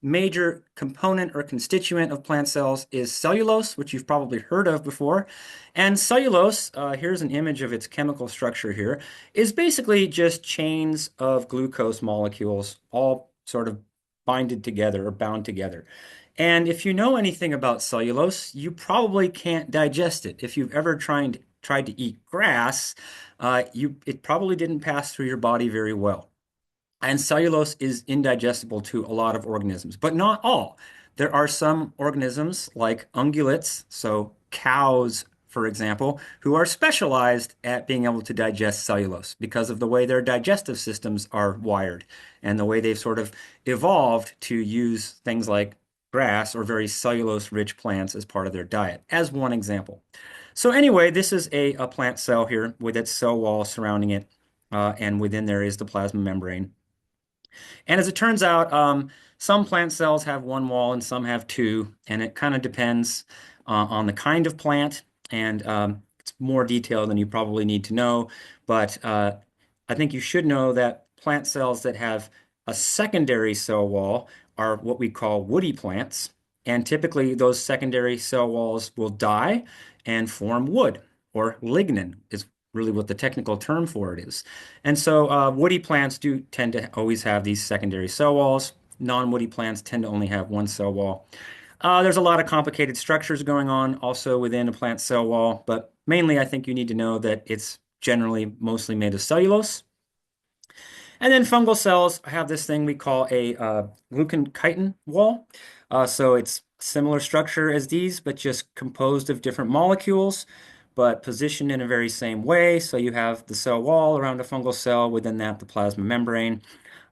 major component or constituent of plant cells is cellulose, which you've probably heard of before. And cellulose, here's an image of its chemical structure here, is basically just chains of glucose molecules all sort of binded together or bound together. And if you know anything about cellulose, you probably can't digest it. If you've ever tried to eat grass, it probably didn't pass through your body very well. And cellulose is indigestible to a lot of organisms, but not all. There are some organisms like ungulates, so cows, for example, who are specialized at being able to digest cellulose because of the way their digestive systems are wired and the way they've sort of evolved to use things like grass or very cellulose-rich plants as part of their diet, as one example. So anyway, this is a plant cell here with its cell wall surrounding it, and within there is the plasma membrane. And as it turns out, some plant cells have one wall and some have two, and it kind of depends on the kind of plant, and it's more detailed than you probably need to know. But I think you should know that plant cells that have a secondary cell wall are what we call woody plants, and typically those secondary cell walls will die and form wood, or lignin is really what the technical term for it is. And so woody plants do tend to always have these secondary cell walls. Non-woody plants tend to only have one cell wall. There's a lot of complicated structures going on also within a plant cell wall, but mainly I think you need to know that it's generally mostly made of cellulose. And then fungal cells have this thing we call a glucan-chitin wall. So it's similar structure as these, but just composed of different molecules, but positioned in a very same way. So you have the cell wall around a fungal cell, within that the plasma membrane.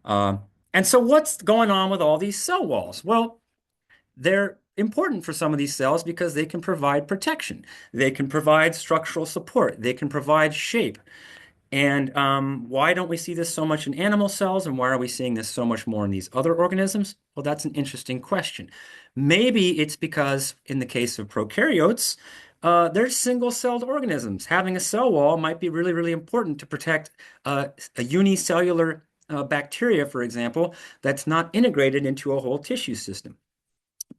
Uh, and so what's going on with all these cell walls? Well, they're important for some of these cells because they can provide protection. They can provide structural support. They can provide shape. And why don't we see this so much in animal cells, and why are we seeing this so much more in these other organisms? Well, that's an interesting question. Maybe it's because in the case of prokaryotes, they're single-celled organisms. Having a cell wall might be really, really important to protect a unicellular bacteria, for example, that's not integrated into a whole tissue system.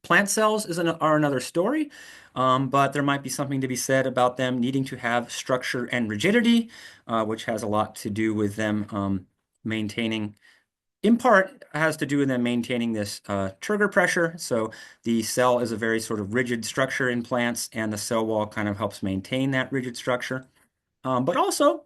Plant cells are another story, but there might be something to be said about them needing to have structure and rigidity, which has a lot to do with them maintaining, in part, has to do with them maintaining this turgor pressure. So the cell is a very sort of rigid structure in plants, and the cell wall kind of helps maintain that rigid structure. But also,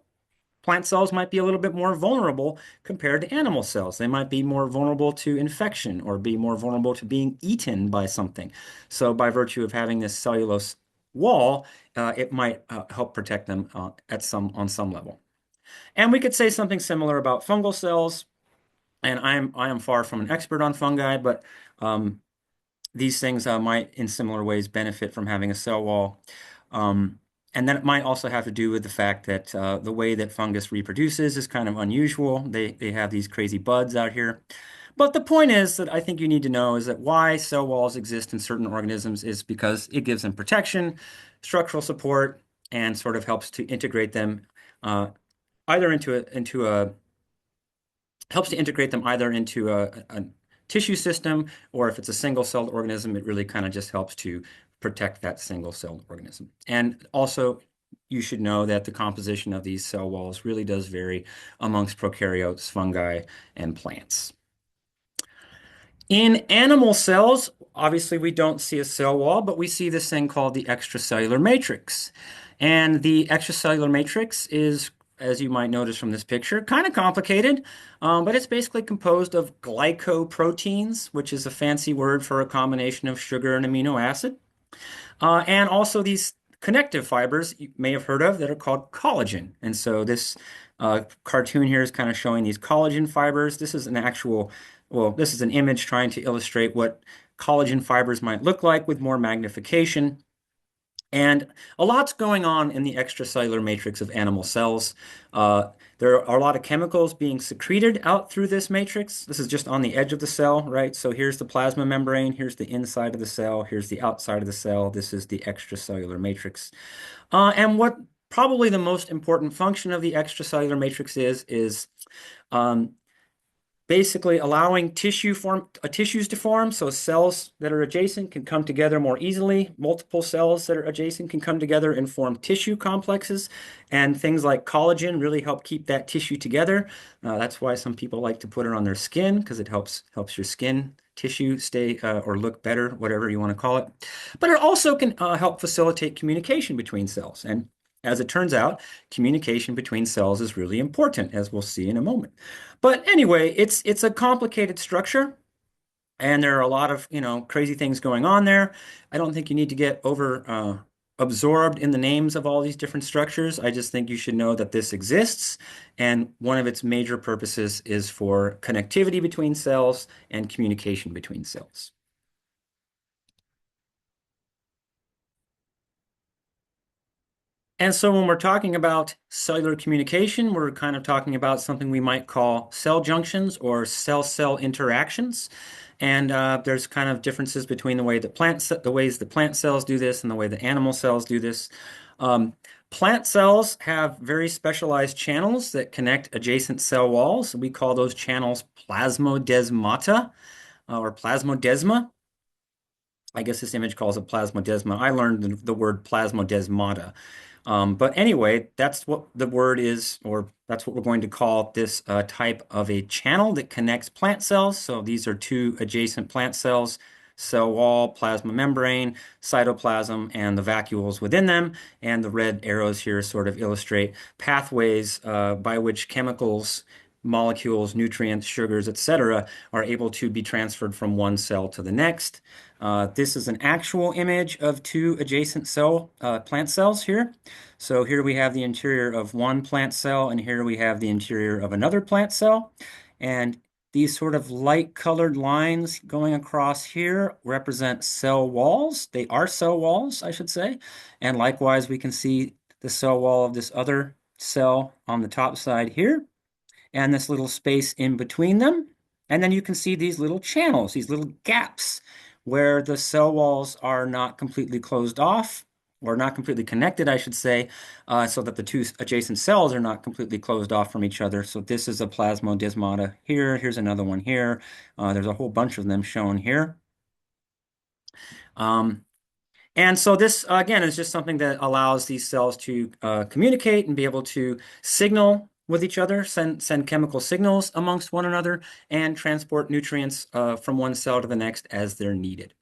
plant cells might be a little bit more vulnerable compared to animal cells. They might be more vulnerable to infection or be more vulnerable to being eaten by something. So by virtue of having this cellulose wall, it might help protect them on some level. And we could say something similar about fungal cells. And I am far from an expert on fungi, but these things might, in similar ways, benefit from having a cell wall. Um, and then it might also have to do with the fact that the way that fungus reproduces is kind of unusual. They have these crazy buds out here. But the point is that I think you need to know is that why cell walls exist in certain organisms is because it gives them protection, structural support, and sort of helps to integrate them uh, either into a helps to integrate them either into a tissue system, or if it's a single-celled organism, it really kind of just helps to protect that single-celled organism. And also, you should know that the composition of these cell walls really does vary amongst prokaryotes, fungi, and plants. In animal cells, obviously we don't see a cell wall, but we see this thing called the extracellular matrix. And the extracellular matrix is, as you might notice from this picture, kind of complicated, but it's basically composed of glycoproteins, which is a fancy word for a combination of sugar and amino acid, and also these connective fibers you may have heard of that are called collagen. And so this cartoon here is kind of showing these collagen fibers. This is an actual, well, this is an image trying to illustrate what collagen fibers might look like with more magnification. And a lot's going on in the extracellular matrix of animal cells. There are a lot of chemicals being secreted out through this matrix. This is just on the edge of the cell, right? So here's the plasma membrane, here's the inside of the cell, here's the outside of the cell. This is the extracellular matrix. And what probably the most important function of the extracellular matrix is um, basically allowing tissues to form, so cells that are adjacent can come together more easily. Multiple cells that are adjacent can come together and form tissue complexes, and things like collagen really help keep that tissue together. That's why some people like to put it on their skin, because it helps your skin tissue stay or look better, whatever you want to call it. But it also can help facilitate communication between cells. And as it turns out, communication between cells is really important, as we'll see in a moment. But anyway, it's a complicated structure, and there are a lot of, crazy things going on there. I don't think you need to get over absorbed in the names of all these different structures. I just think you should know that this exists, and one of its major purposes is for connectivity between cells and communication between cells. And so when we're talking about cellular communication, we're kind of talking about something we might call cell junctions or cell-cell interactions. And there's kind of differences between the ways the plant cells do this and the way the animal cells do this. Plant cells have very specialized channels that connect adjacent cell walls. We call those channels plasmodesmata or plasmodesma. I guess this image calls it plasmodesma. I learned the word plasmodesmata. But anyway, that's what the word is, or that's what we're going to call this type of a channel that connects plant cells. So these are two adjacent plant cells, cell wall, plasma membrane, cytoplasm, and the vacuoles within them. And the red arrows here sort of illustrate pathways by which chemicals, molecules, nutrients, sugars, etc., are able to be transferred from one cell to the next. This is an actual image of two adjacent plant cells here. So here we have the interior of one plant cell, and here we have the interior of another plant cell. And these sort of light colored lines going across here represent cell walls. They are cell walls, I should say. And likewise, we can see the cell wall of this other cell on the top side here, and this little space in between them. And then you can see these little channels, these little gaps where the cell walls are not completely closed off, or not completely connected, I should say, so that the two adjacent cells are not completely closed off from each other. So this is a plasmodesmata here. Here's another one here. There's a whole bunch of them shown here. And so this, again, is just something that allows these cells to communicate and be able to signal with each other, send chemical signals amongst one another, and transport nutrients from one cell to the next as they're needed.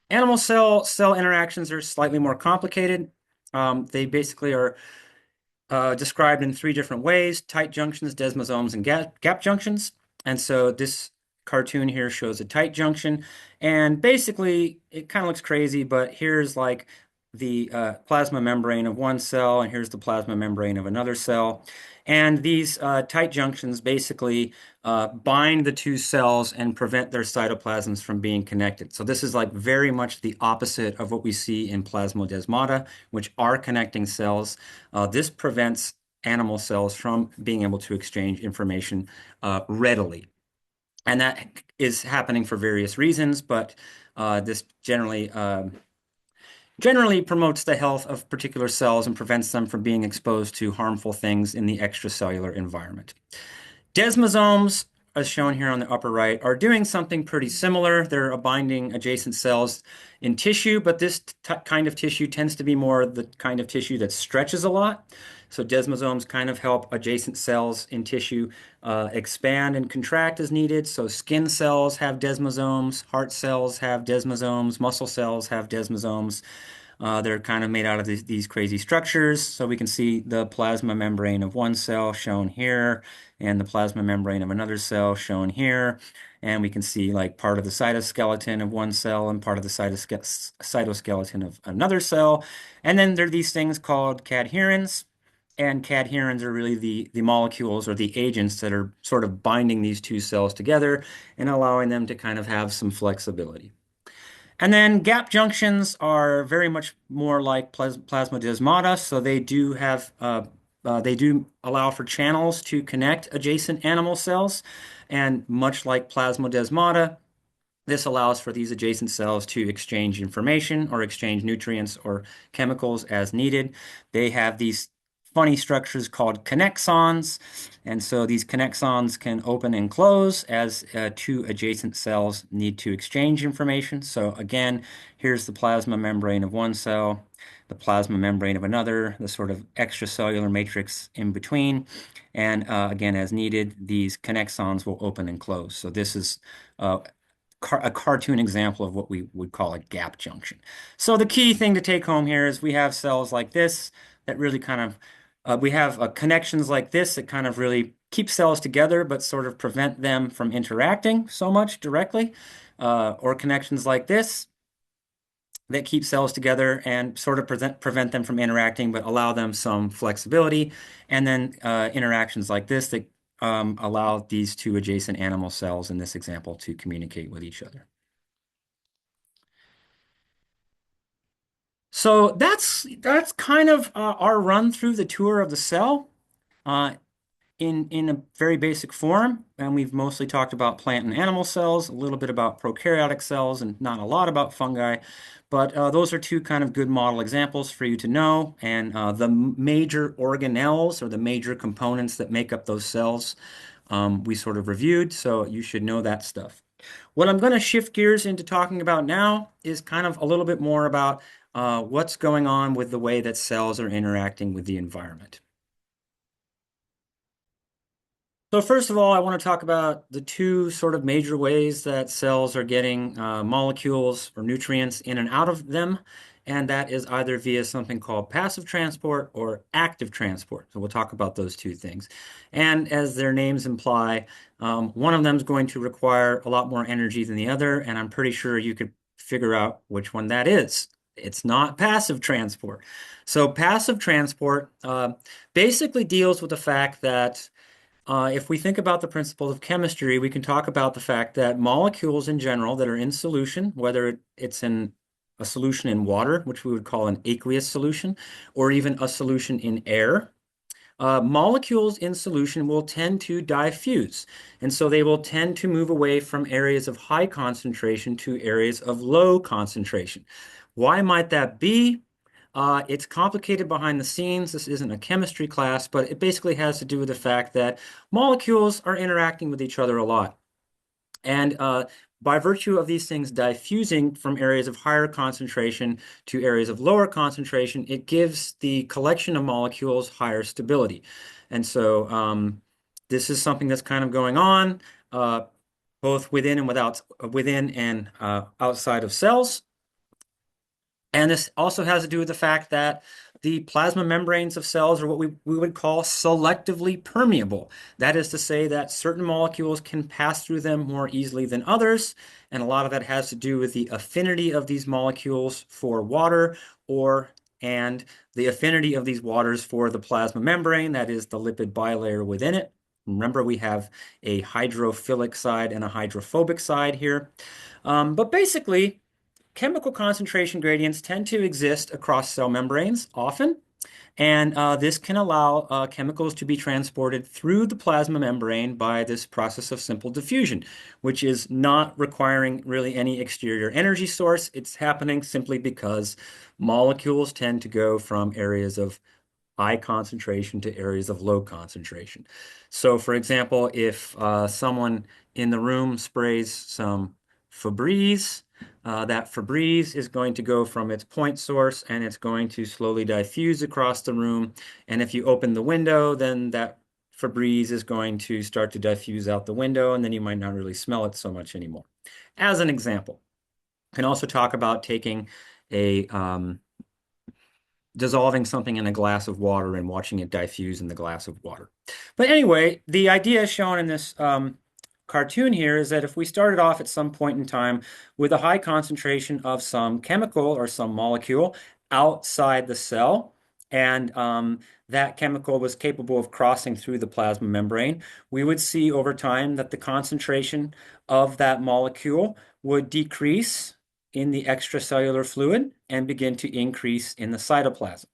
Animal cell interactions are slightly more complicated. They basically are described in three different ways: tight junctions, desmosomes, and gap junctions. And so this cartoon here shows a tight junction, and basically it kind of looks crazy, but here's like the plasma membrane of one cell, and here's the plasma membrane of another cell. And these tight junctions basically bind the two cells and prevent their cytoplasms from being connected. So this is like very much the opposite of what we see in plasmodesmata, which are connecting cells. This prevents animal cells from being able to exchange information readily. And that is happening for various reasons, but this generally promotes the health of particular cells and prevents them from being exposed to harmful things in the extracellular environment. Desmosomes, as shown here on the upper right, are doing something pretty similar. They're binding adjacent cells in tissue, but this kind of tissue tends to be more the kind of tissue that stretches a lot. So desmosomes kind of help adjacent cells in tissue expand and contract as needed. So skin cells have desmosomes, heart cells have desmosomes, muscle cells have desmosomes. They're kind of made out of these crazy structures. So we can see the plasma membrane of one cell shown here, and the plasma membrane of another cell shown here. And we can see like part of the cytoskeleton of one cell and part of the cytoskeleton of another cell. And then there are these things called cadherins. And cadherins are really the molecules or the agents that are sort of binding these two cells together and allowing them to kind of have some flexibility. And then gap junctions are very much more like plasmodesmata, so they do allow for channels to connect adjacent animal cells, and much like plasmodesmata, this allows for these adjacent cells to exchange information or exchange nutrients or chemicals as needed. They have these funny structures called connexons, and so these connexons can open and close as two adjacent cells need to exchange information. So again, here's the plasma membrane of one cell, the plasma membrane of another, the sort of extracellular matrix in between. And again, as needed, these connexons will open and close. So this is a cartoon example of what we would call a gap junction. So the key thing to take home here is we have cells like this that really kind of we have connections like this that kind of really keep cells together, but sort of prevent them from interacting so much directly, or connections like this that keep cells together and sort of prevent them from interacting, but allow them some flexibility, and then interactions like this that allow these two adjacent animal cells in this example to communicate with each other. So that's kind of our run through the tour of the cell uh, in a very basic form. And we've mostly talked about plant and animal cells, a little bit about prokaryotic cells, and not a lot about fungi. But those are two kind of good model examples for you to know. And the major organelles or the major components that make up those cells we sort of reviewed, so you should know that stuff. What I'm going to shift gears into talking about now is kind of a little bit more about what's going on with the way that cells are interacting with the environment. So first of all, I want to talk about the two sort of major ways that cells are getting molecules or nutrients in and out of them, and that is either via something called passive transport or active transport. So we'll talk about those two things. And as their names imply, one of them is going to require a lot more energy than the other, and I'm pretty sure you could figure out which one that is. It's not passive transport. So passive transport basically deals with the fact that if we think about the principles of chemistry, we can talk about the fact that molecules in general that are in solution, whether it's in a solution in water, which we would call an aqueous solution, or even a solution in air, molecules in solution will tend to diffuse. And so they will tend to move away from areas of high concentration to areas of low concentration. Why might that be? It's complicated behind the scenes. This isn't a chemistry class, but it basically has to do with the fact that molecules are interacting with each other a lot. And by virtue of these things diffusing from areas of higher concentration to areas of lower concentration, it gives the collection of molecules higher stability. And so this is something that's kind of going on both within and outside of cells. And this also has to do with the fact that the plasma membranes of cells are what we would call selectively permeable. That is to say that certain molecules can pass through them more easily than others, and a lot of that has to do with the affinity of these molecules for water and the affinity of these waters for the plasma membrane, that is the lipid bilayer within it. Remember, we have a hydrophilic side and a hydrophobic side here. But basically, chemical concentration gradients tend to exist across cell membranes often, and this can allow chemicals to be transported through the plasma membrane by this process of simple diffusion, which is not requiring really any exterior energy source. It's happening simply because molecules tend to go from areas of high concentration to areas of low concentration. So, for example, if someone in the room sprays some Febreze, that Febreze is going to go from its point source and it's going to slowly diffuse across the room. And if you open the window, then that Febreze is going to start to diffuse out the window, and then you might not really smell it so much anymore. As an example, you can also talk about taking a dissolving something in a glass of water and watching it diffuse in the glass of water. But anyway, the idea shown in this cartoon here is that if we started off at some point in time with a high concentration of some chemical or some molecule outside the cell, and that chemical was capable of crossing through the plasma membrane, we would see over time that the concentration of that molecule would decrease in the extracellular fluid and begin to increase in the cytoplasm.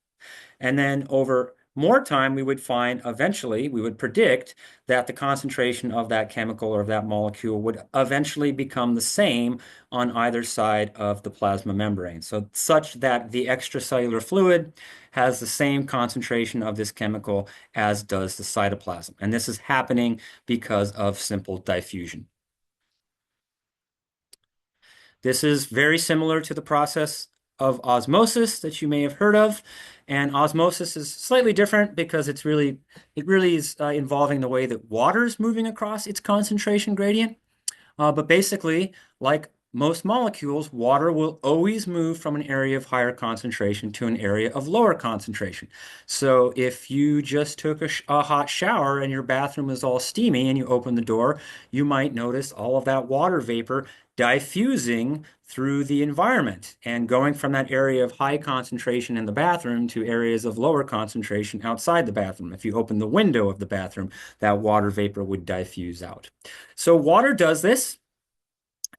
And then over more time, we would find eventually, we would predict that the concentration of that chemical or of that molecule would eventually become the same on either side of the plasma membrane. So such that the extracellular fluid has the same concentration of this chemical as does the cytoplasm. And this is happening because of simple diffusion. This is very similar to the process of osmosis that you may have heard of. And osmosis is slightly different because it really is involving the way that water is moving across its concentration gradient. But basically, like most molecules, water will always move from an area of higher concentration to an area of lower concentration. So if you just took a hot shower and your bathroom is all steamy and you open the door, you might notice all of that water vapor diffusing through the environment and going from that area of high concentration in the bathroom to areas of lower concentration outside the bathroom. If you open the window of the bathroom, that water vapor would diffuse out. So water does this.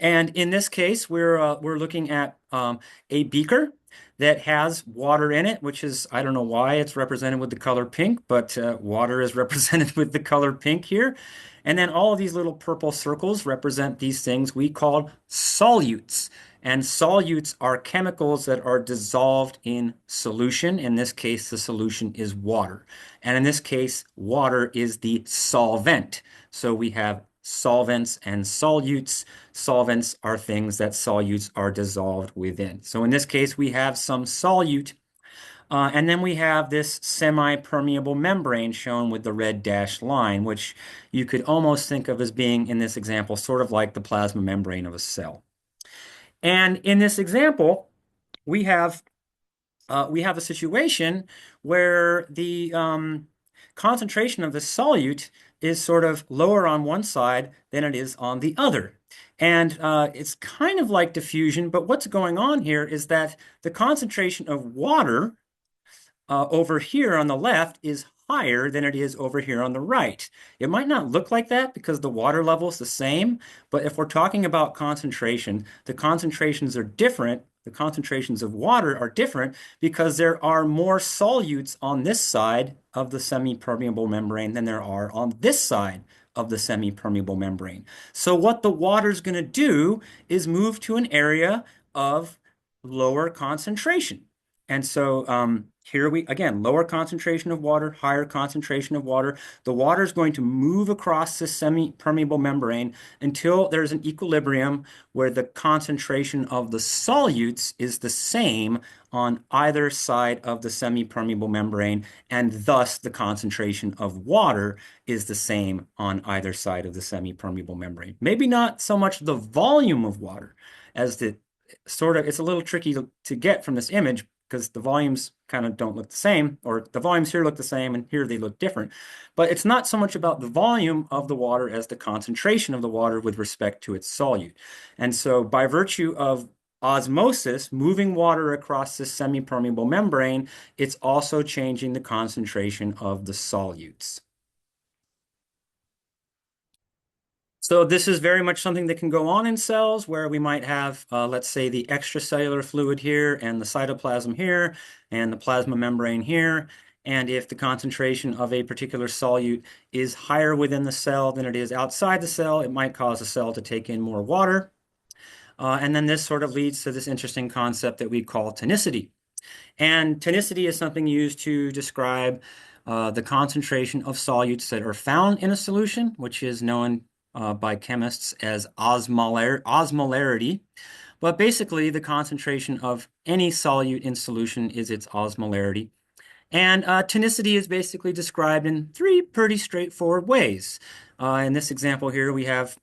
And in this case, we're looking at a beaker that has water in it, which is, I don't know why it's represented with the color pink, but water is represented with the color pink here. And then all of these little purple circles represent these things we call solutes. And solutes are chemicals that are dissolved in solution. In this case, the solution is water. And in this case, water is the solvent. So we have solvents and solutes. Solvents are things that solutes are dissolved within. So in this case, we have some solute, and then we have this semi-permeable membrane shown with the red dashed line, which you could almost think of as being, in this example, sort of like the plasma membrane of a cell. And in this example, we have a situation where the concentration of the solute is sort of lower on one side than it is on the other. And it's kind of like diffusion, but what's going on here is that the concentration of water over here on the left is higher than it is over here on the right. It might not look like that because the water level is the same, but if we're talking about concentration, the concentrations are different. The concentrations of water are different because there are more solutes on this side of the semi-permeable membrane than there are on this side of the semi-permeable membrane. So what the water's going to do is move to an area of lower concentration. And so here we, again, lower concentration of water, higher concentration of water. The water is going to move across this semi-permeable membrane until there's an equilibrium where the concentration of the solutes is the same on either side of the semi-permeable membrane, and thus the concentration of water is the same on either side of the semi-permeable membrane. Maybe not so much the volume of water as the sort of, it's a little tricky to get from this image, because the volumes kind of don't look the same, or the volumes here look the same and here they look different. But it's not so much about the volume of the water as the concentration of the water with respect to its solute. And so by virtue of osmosis, moving water across this semi-permeable membrane, it's also changing the concentration of the solutes. So this is very much something that can go on in cells where we might have, let's say, the extracellular fluid here and the cytoplasm here and the plasma membrane here. And if the concentration of a particular solute is higher within the cell than it is outside the cell, it might cause the cell to take in more water. And then this sort of leads to this interesting concept that we call tonicity. And tonicity is something used to describe the concentration of solutes that are found in a solution, which is known by chemists as osmolarity. But basically, the concentration of any solute in solution is its osmolarity. And tonicity is basically described in three pretty straightforward ways. In this example here, we have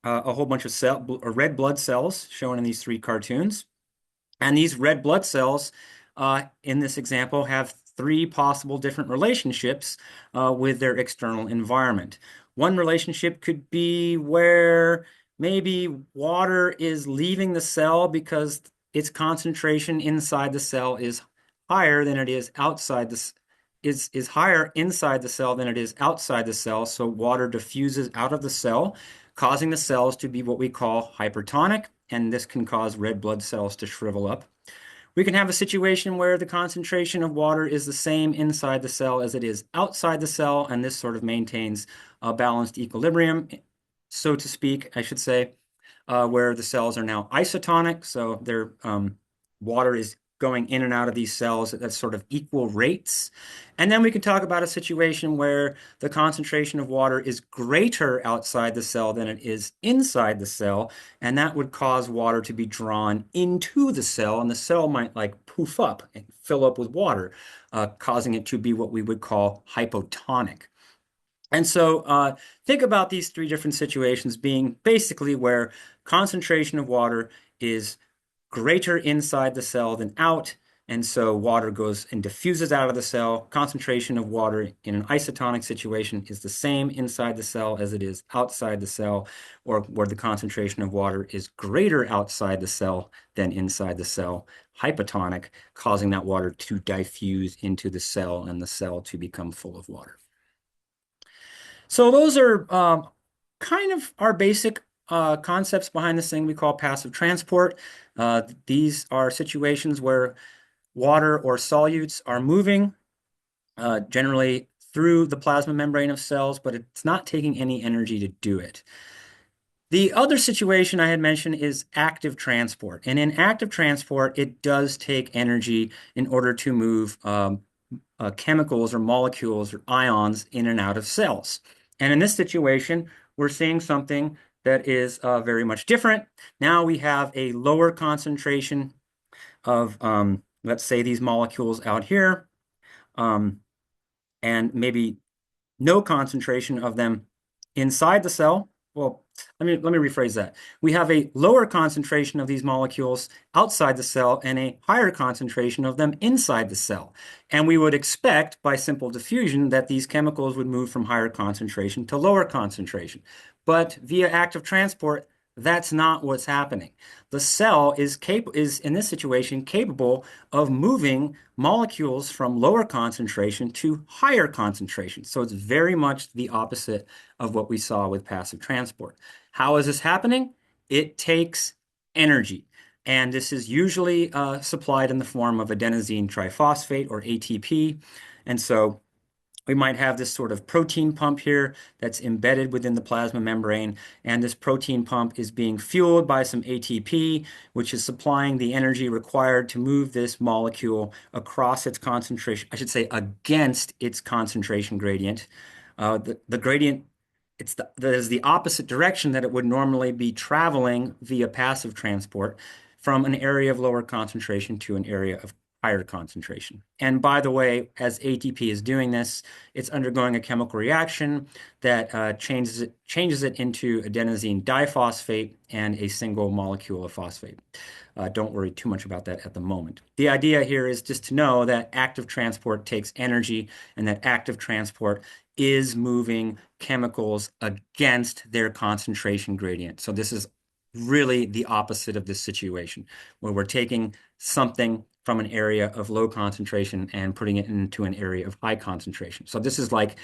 a whole bunch of red blood cells shown in these three cartoons. And these red blood cells, in this example, have three possible different relationships with their external environment. One relationship could be where maybe water is leaving the cell because its concentration inside the cell is higher than it is outside the is higher inside the cell than it is outside the cell. So water diffuses out of the cell, causing the cells to be what we call hypertonic, and this can cause red blood cells to shrivel up. We can have a situation where the concentration of water is the same inside the cell as it is outside the cell, and this sort of maintains a balanced equilibrium, so to speak, I should say, where the cells are now isotonic, so their water is going in and out of these cells at sort of equal rates. And then we can talk about a situation where the concentration of water is greater outside the cell than it is inside the cell, and that would cause water to be drawn into the cell, and the cell might like poof up and fill up with water, causing it to be what we would call hypotonic. And so think about these three different situations being basically where concentration of water is greater inside the cell than out, and so water goes and diffuses out of the cell. Concentration of water in an isotonic situation is the same inside the cell as it is outside the cell, or where the concentration of water is greater outside the cell than inside the cell, hypotonic, causing that water to diffuse into the cell and the cell to become full of water. So those are kind of our basic concepts behind this thing we call passive transport. These are situations where water or solutes are moving generally through the plasma membrane of cells, but it's not taking any energy to do it. The other situation I had mentioned is active transport. And in active transport, it does take energy in order to move chemicals or molecules or ions in and out of cells. And in this situation, we're seeing something that is very much different. Now we have a lower concentration of, let's say, these molecules out here, and maybe no concentration of them inside the cell. Well, let me rephrase that. We have a lower concentration of these molecules outside the cell and a higher concentration of them inside the cell. And we would expect by simple diffusion that these chemicals would move from higher concentration to lower concentration. But via active transport, that's not what's happening. The cell is in this situation capable of moving molecules from lower concentration to higher concentration. So it's very much the opposite of what we saw with passive transport. How is this happening? It takes energy. And this is usually supplied in the form of adenosine triphosphate, or ATP. And so we might have this sort of protein pump here that's embedded within the plasma membrane, and this protein pump is being fueled by some ATP, which is supplying the energy required to move this molecule across its concentration, I should say against its concentration gradient. The gradient, that is the opposite direction that it would normally be traveling via passive transport, from an area of lower concentration to an area of higher concentration. And by the way, as ATP is doing this, it's undergoing a chemical reaction that changes it into adenosine diphosphate and a single molecule of phosphate. Don't worry too much about that at the moment. The idea here is just to know that active transport takes energy and that active transport is moving chemicals against their concentration gradient. So this is really the opposite of this situation, where we're taking something from an area of low concentration and putting it into an area of high concentration. So this is like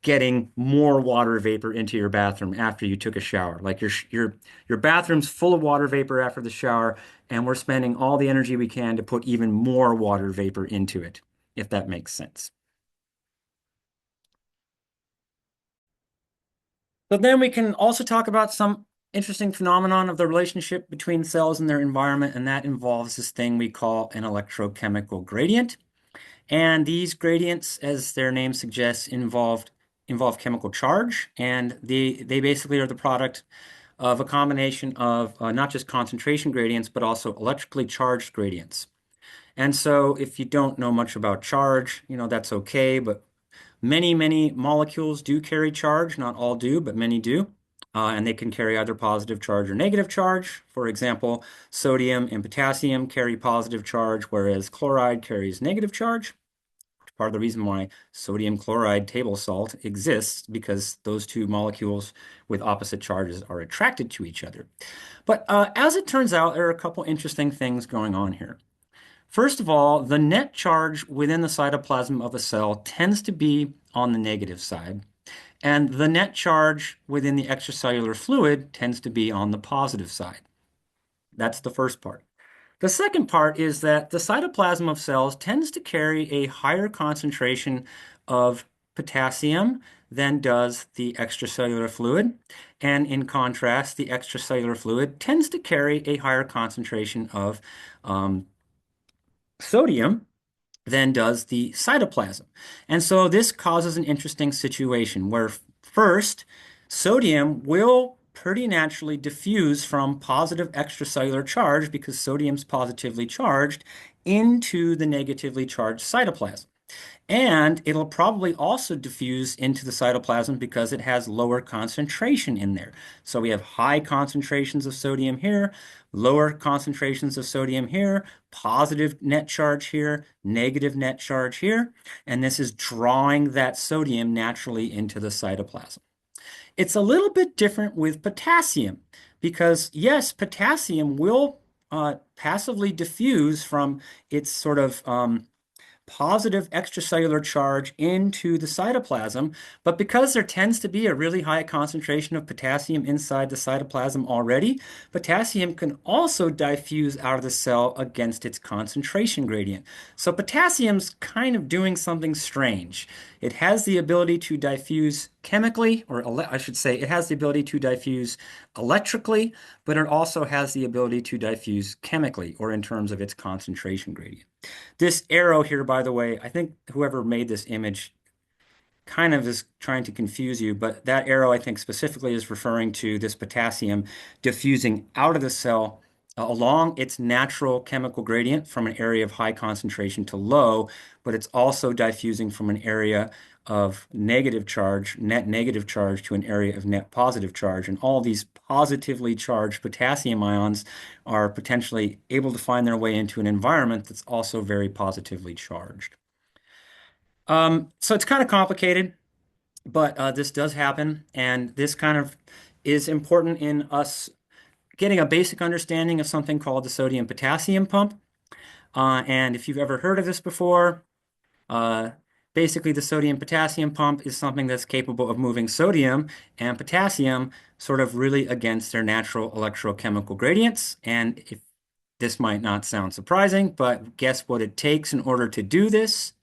getting more water vapor into your bathroom after you took a shower. Like your bathroom's full of water vapor after the shower, and we're spending all the energy we can to put even more water vapor into it, if that makes sense. But then we can also talk about some interesting phenomenon of the relationship between cells and their environment, and that involves this thing we call an electrochemical gradient. And these gradients, as their name suggests, involve chemical charge, and they basically are the product of a combination of not just concentration gradients, but also electrically charged gradients. And so if you don't know much about charge, that's okay, but many molecules do carry charge. Not all do, but many do. And they can carry either positive charge or negative charge. For example, sodium and potassium carry positive charge, whereas chloride carries negative charge. Part of the reason why sodium chloride table salt exists, because those two molecules with opposite charges are attracted to each other. But as it turns out, there are a couple interesting things going on here. First of all, the net charge within the cytoplasm of a cell tends to be on the negative side, and the net charge within the extracellular fluid tends to be on the positive side. That's the first part. The second part is that the cytoplasm of cells tends to carry a higher concentration of potassium than does the extracellular fluid. And in contrast, the extracellular fluid tends to carry a higher concentration of sodium than does the cytoplasm. And so this causes an interesting situation where first, sodium will pretty naturally diffuse from positive extracellular charge, because sodium's positively charged, into the negatively charged cytoplasm. And it'll probably also diffuse into the cytoplasm because it has lower concentration in there. So we have high concentrations of sodium here, lower concentrations of sodium here, positive net charge here, negative net charge here, and this is drawing that sodium naturally into the cytoplasm. It's a little bit different with potassium because, yes, potassium will passively diffuse from its sort of positive extracellular charge into the cytoplasm, but because there tends to be a really high concentration of potassium inside the cytoplasm already, potassium can also diffuse out of the cell against its concentration gradient. So potassium's kind of doing something strange. It has the ability to diffuse chemically, or I should say, it has the ability to diffuse electrically, but it also has the ability to diffuse chemically, or in terms of its concentration gradient. This arrow here, by the way, I think whoever made this image kind of is trying to confuse you, but that arrow, I think, specifically is referring to this potassium diffusing out of the cell along its natural chemical gradient from an area of high concentration to low, but it's also diffusing from an area of negative charge, net negative charge, to an area of net positive charge. And all these positively charged potassium ions are potentially able to find their way into an environment that's also very positively charged. So it's kind of complicated, but this does happen, and this kind of is important in us getting a basic understanding of something called the sodium-potassium pump. And if you've ever heard of this before, basically the sodium-potassium pump is something that's capable of moving sodium and potassium sort of really against their natural electrochemical gradients. And if this might not sound surprising, but guess what it takes in order to do this?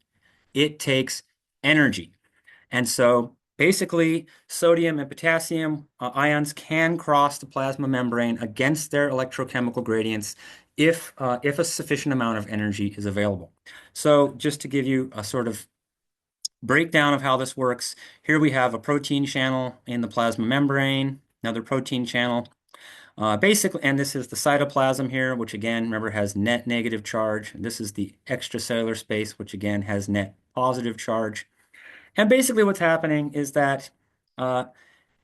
It takes energy. And so basically, sodium and potassium ions can cross the plasma membrane against their electrochemical gradients if a sufficient amount of energy is available. So just to give you a sort of breakdown of how this works, here we have a protein channel in the plasma membrane, another protein channel. Basically, and this is the cytoplasm here, which again, remember, has net negative charge. This is the extracellular space, which again has net positive charge. And basically what's happening is that uh,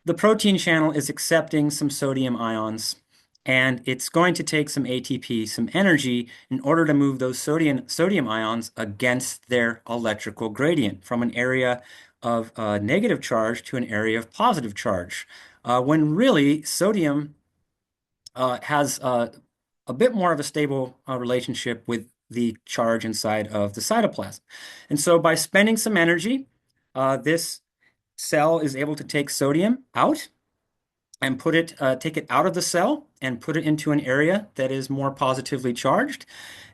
the protein channel is accepting some sodium ions, and it's going to take some ATP, some energy, in order to move those sodium ions against their electrical gradient from an area of negative charge to an area of positive charge. When really sodium has a bit more of a stable relationship with the charge inside of the cytoplasm. And so by spending some energy, this cell is able to take sodium out and take it out of the cell and put it into an area that is more positively charged.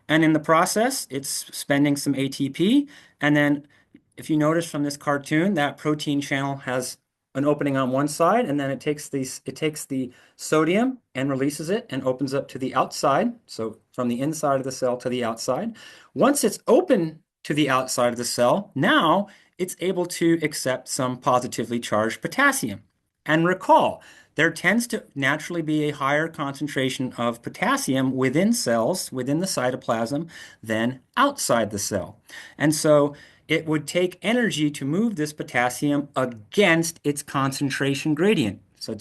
And in the process, it's spending some ATP. And then if you notice from this cartoon, that protein channel has an opening on one side, and then it takes the sodium and releases it and opens up to the outside. So from the inside of the cell to the outside. Once it's open to the outside of the cell, now it's able to accept some positively charged potassium. And recall, there tends to naturally be a higher concentration of potassium within cells, within the cytoplasm, than outside the cell. And so it would take energy to move this potassium against its concentration gradient. So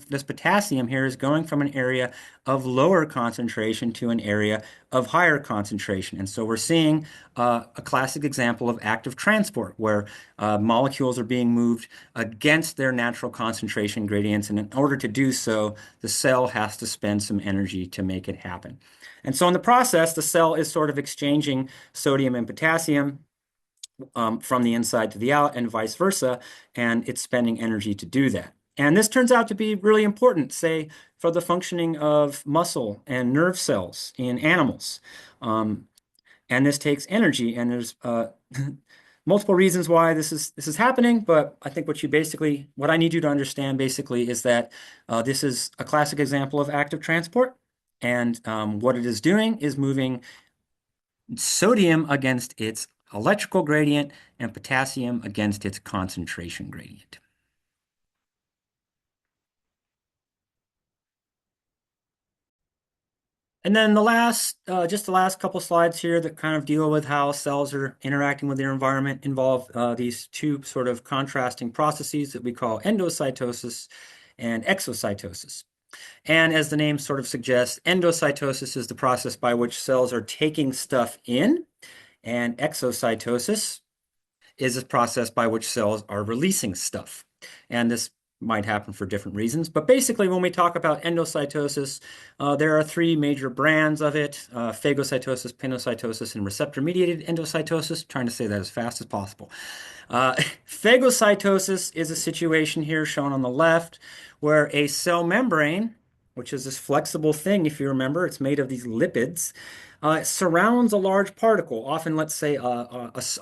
this potassium here is going from an area of lower concentration to an area of higher concentration. And so we're seeing a classic example of active transport where molecules are being moved against their natural concentration gradients. And in order to do so, the cell has to spend some energy to make it happen. And so in the process, the cell is sort of exchanging sodium and potassium from the inside to the out and vice versa, and it's spending energy to do that. And this turns out to be really important, say, for the functioning of muscle and nerve cells in animals. And this takes energy, and there's multiple reasons why this is happening, but I think what I need you to understand basically is that this is a classic example of active transport, and what it is doing is moving sodium against its electrical gradient and potassium against its concentration gradient. And then just the last couple slides here that kind of deal with how cells are interacting with their environment involve these two sort of contrasting processes that we call endocytosis and exocytosis. And as the name sort of suggests, endocytosis is the process by which cells are taking stuff in, and exocytosis is a process by which cells are releasing stuff. And this might happen for different reasons. But basically, when we talk about endocytosis, there are three major brands of it, phagocytosis, pinocytosis, and receptor-mediated endocytosis. I'm trying to say that as fast as possible. Phagocytosis is a situation here shown on the left where a cell membrane, which is this flexible thing, if you remember, it's made of these lipids, surrounds a large particle, often, let's say,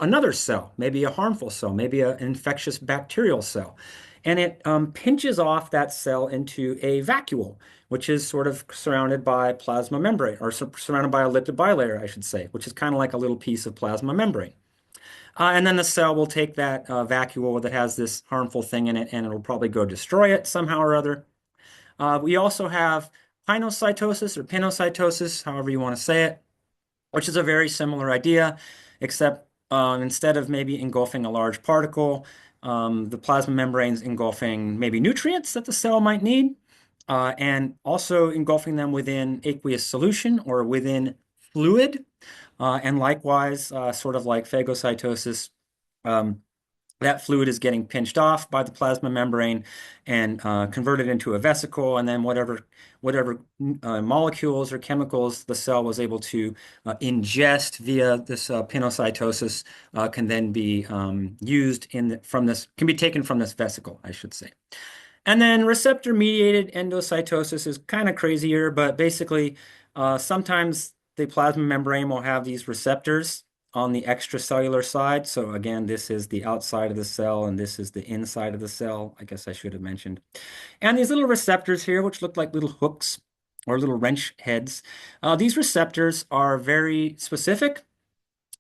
another cell, maybe a harmful cell, maybe an infectious bacterial cell. And it pinches off that cell into a vacuole, which is sort of surrounded by plasma membrane, or surrounded by a lipid bilayer, I should say, which is kind of like a little piece of plasma membrane. And then the cell will take that vacuole that has this harmful thing in it, and it'll probably go destroy it somehow or other. We also have pinocytosis or pinocytosis, however you want to say it, which is a very similar idea, except instead of maybe engulfing a large particle, the plasma membrane's engulfing maybe nutrients that the cell might need, and also engulfing them within aqueous solution or within fluid. And likewise, sort of like phagocytosis, that fluid is getting pinched off by the plasma membrane and converted into a vesicle, and then whatever molecules or chemicals the cell was able to ingest via this pinocytosis can then be used can be taken from this vesicle, I should say. And then receptor-mediated endocytosis is kind of crazier, but basically sometimes the plasma membrane will have these receptors on the extracellular side. So again, this is the outside of the cell, and this is the inside of the cell. I guess I should have mentioned. And these little receptors here, which look like little hooks or little wrench heads, these receptors are very specific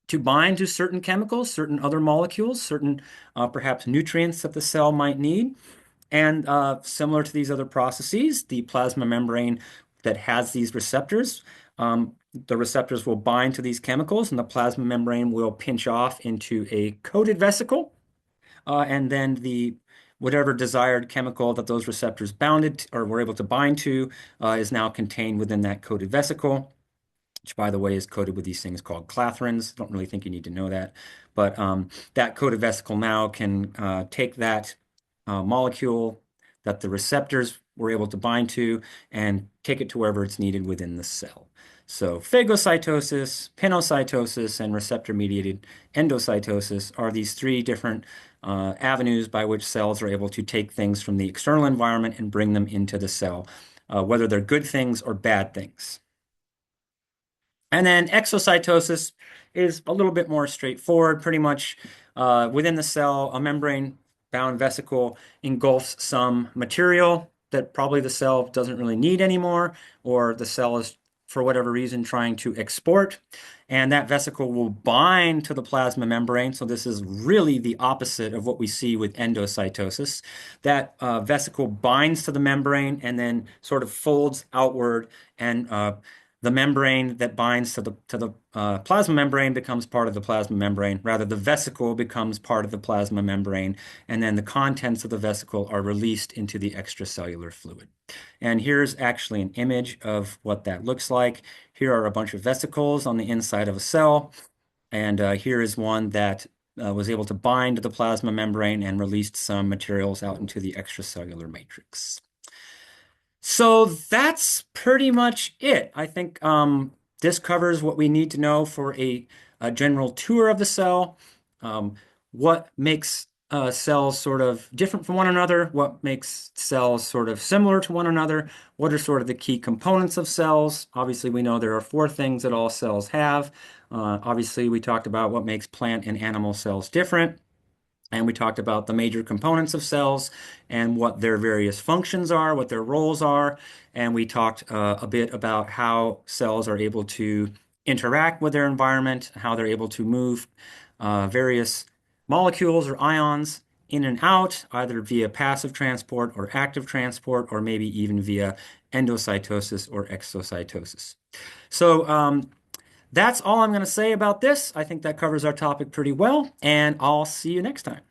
to bind to certain chemicals, certain other molecules, certain perhaps nutrients that the cell might need. And similar to these other processes, the plasma membrane that has these receptors, the receptors will bind to these chemicals, and the plasma membrane will pinch off into a coated vesicle. And then the whatever desired chemical that those receptors bounded or were able to bind to is now contained within that coated vesicle, which, by the way, is coated with these things called clathrins. Don't really think you need to know that. But that coated vesicle now can take that molecule that the receptors were able to bind to and take it to wherever it's needed within the cell. So phagocytosis, pinocytosis, and receptor-mediated endocytosis are these three different avenues by which cells are able to take things from the external environment and bring them into the cell, whether they're good things or bad things. And then exocytosis is a little bit more straightforward. Pretty much within the cell, a membrane-bound vesicle engulfs some material that probably the cell doesn't really need anymore, or the cell is, for whatever reason, trying to export. And that vesicle will bind to the plasma membrane. So this is really the opposite of what we see with endocytosis. That vesicle binds to the membrane and then sort of folds outward, and the membrane that binds to the plasma membrane becomes part of the plasma membrane. Rather, the vesicle becomes part of the plasma membrane, and then the contents of the vesicle are released into the extracellular fluid. And here's actually an image of what that looks like. Here are a bunch of vesicles on the inside of a cell, and here is one that was able to bind to the plasma membrane and released some materials out into the extracellular matrix. So that's pretty much it. I think this covers what we need to know for a general tour of the cell. What makes cells sort of different from one another? What makes cells sort of similar to one another? What are sort of the key components of cells? Obviously, we know there are four things that all cells have. Obviously, we talked about what makes plant and animal cells different. And we talked about the major components of cells and what their various functions are, what their roles are. And we talked a bit about how cells are able to interact with their environment, how they're able to move various molecules or ions in and out, either via passive transport or active transport, or maybe even via endocytosis or exocytosis. So that's all I'm going to say about this. I think that covers our topic pretty well, and I'll see you next time.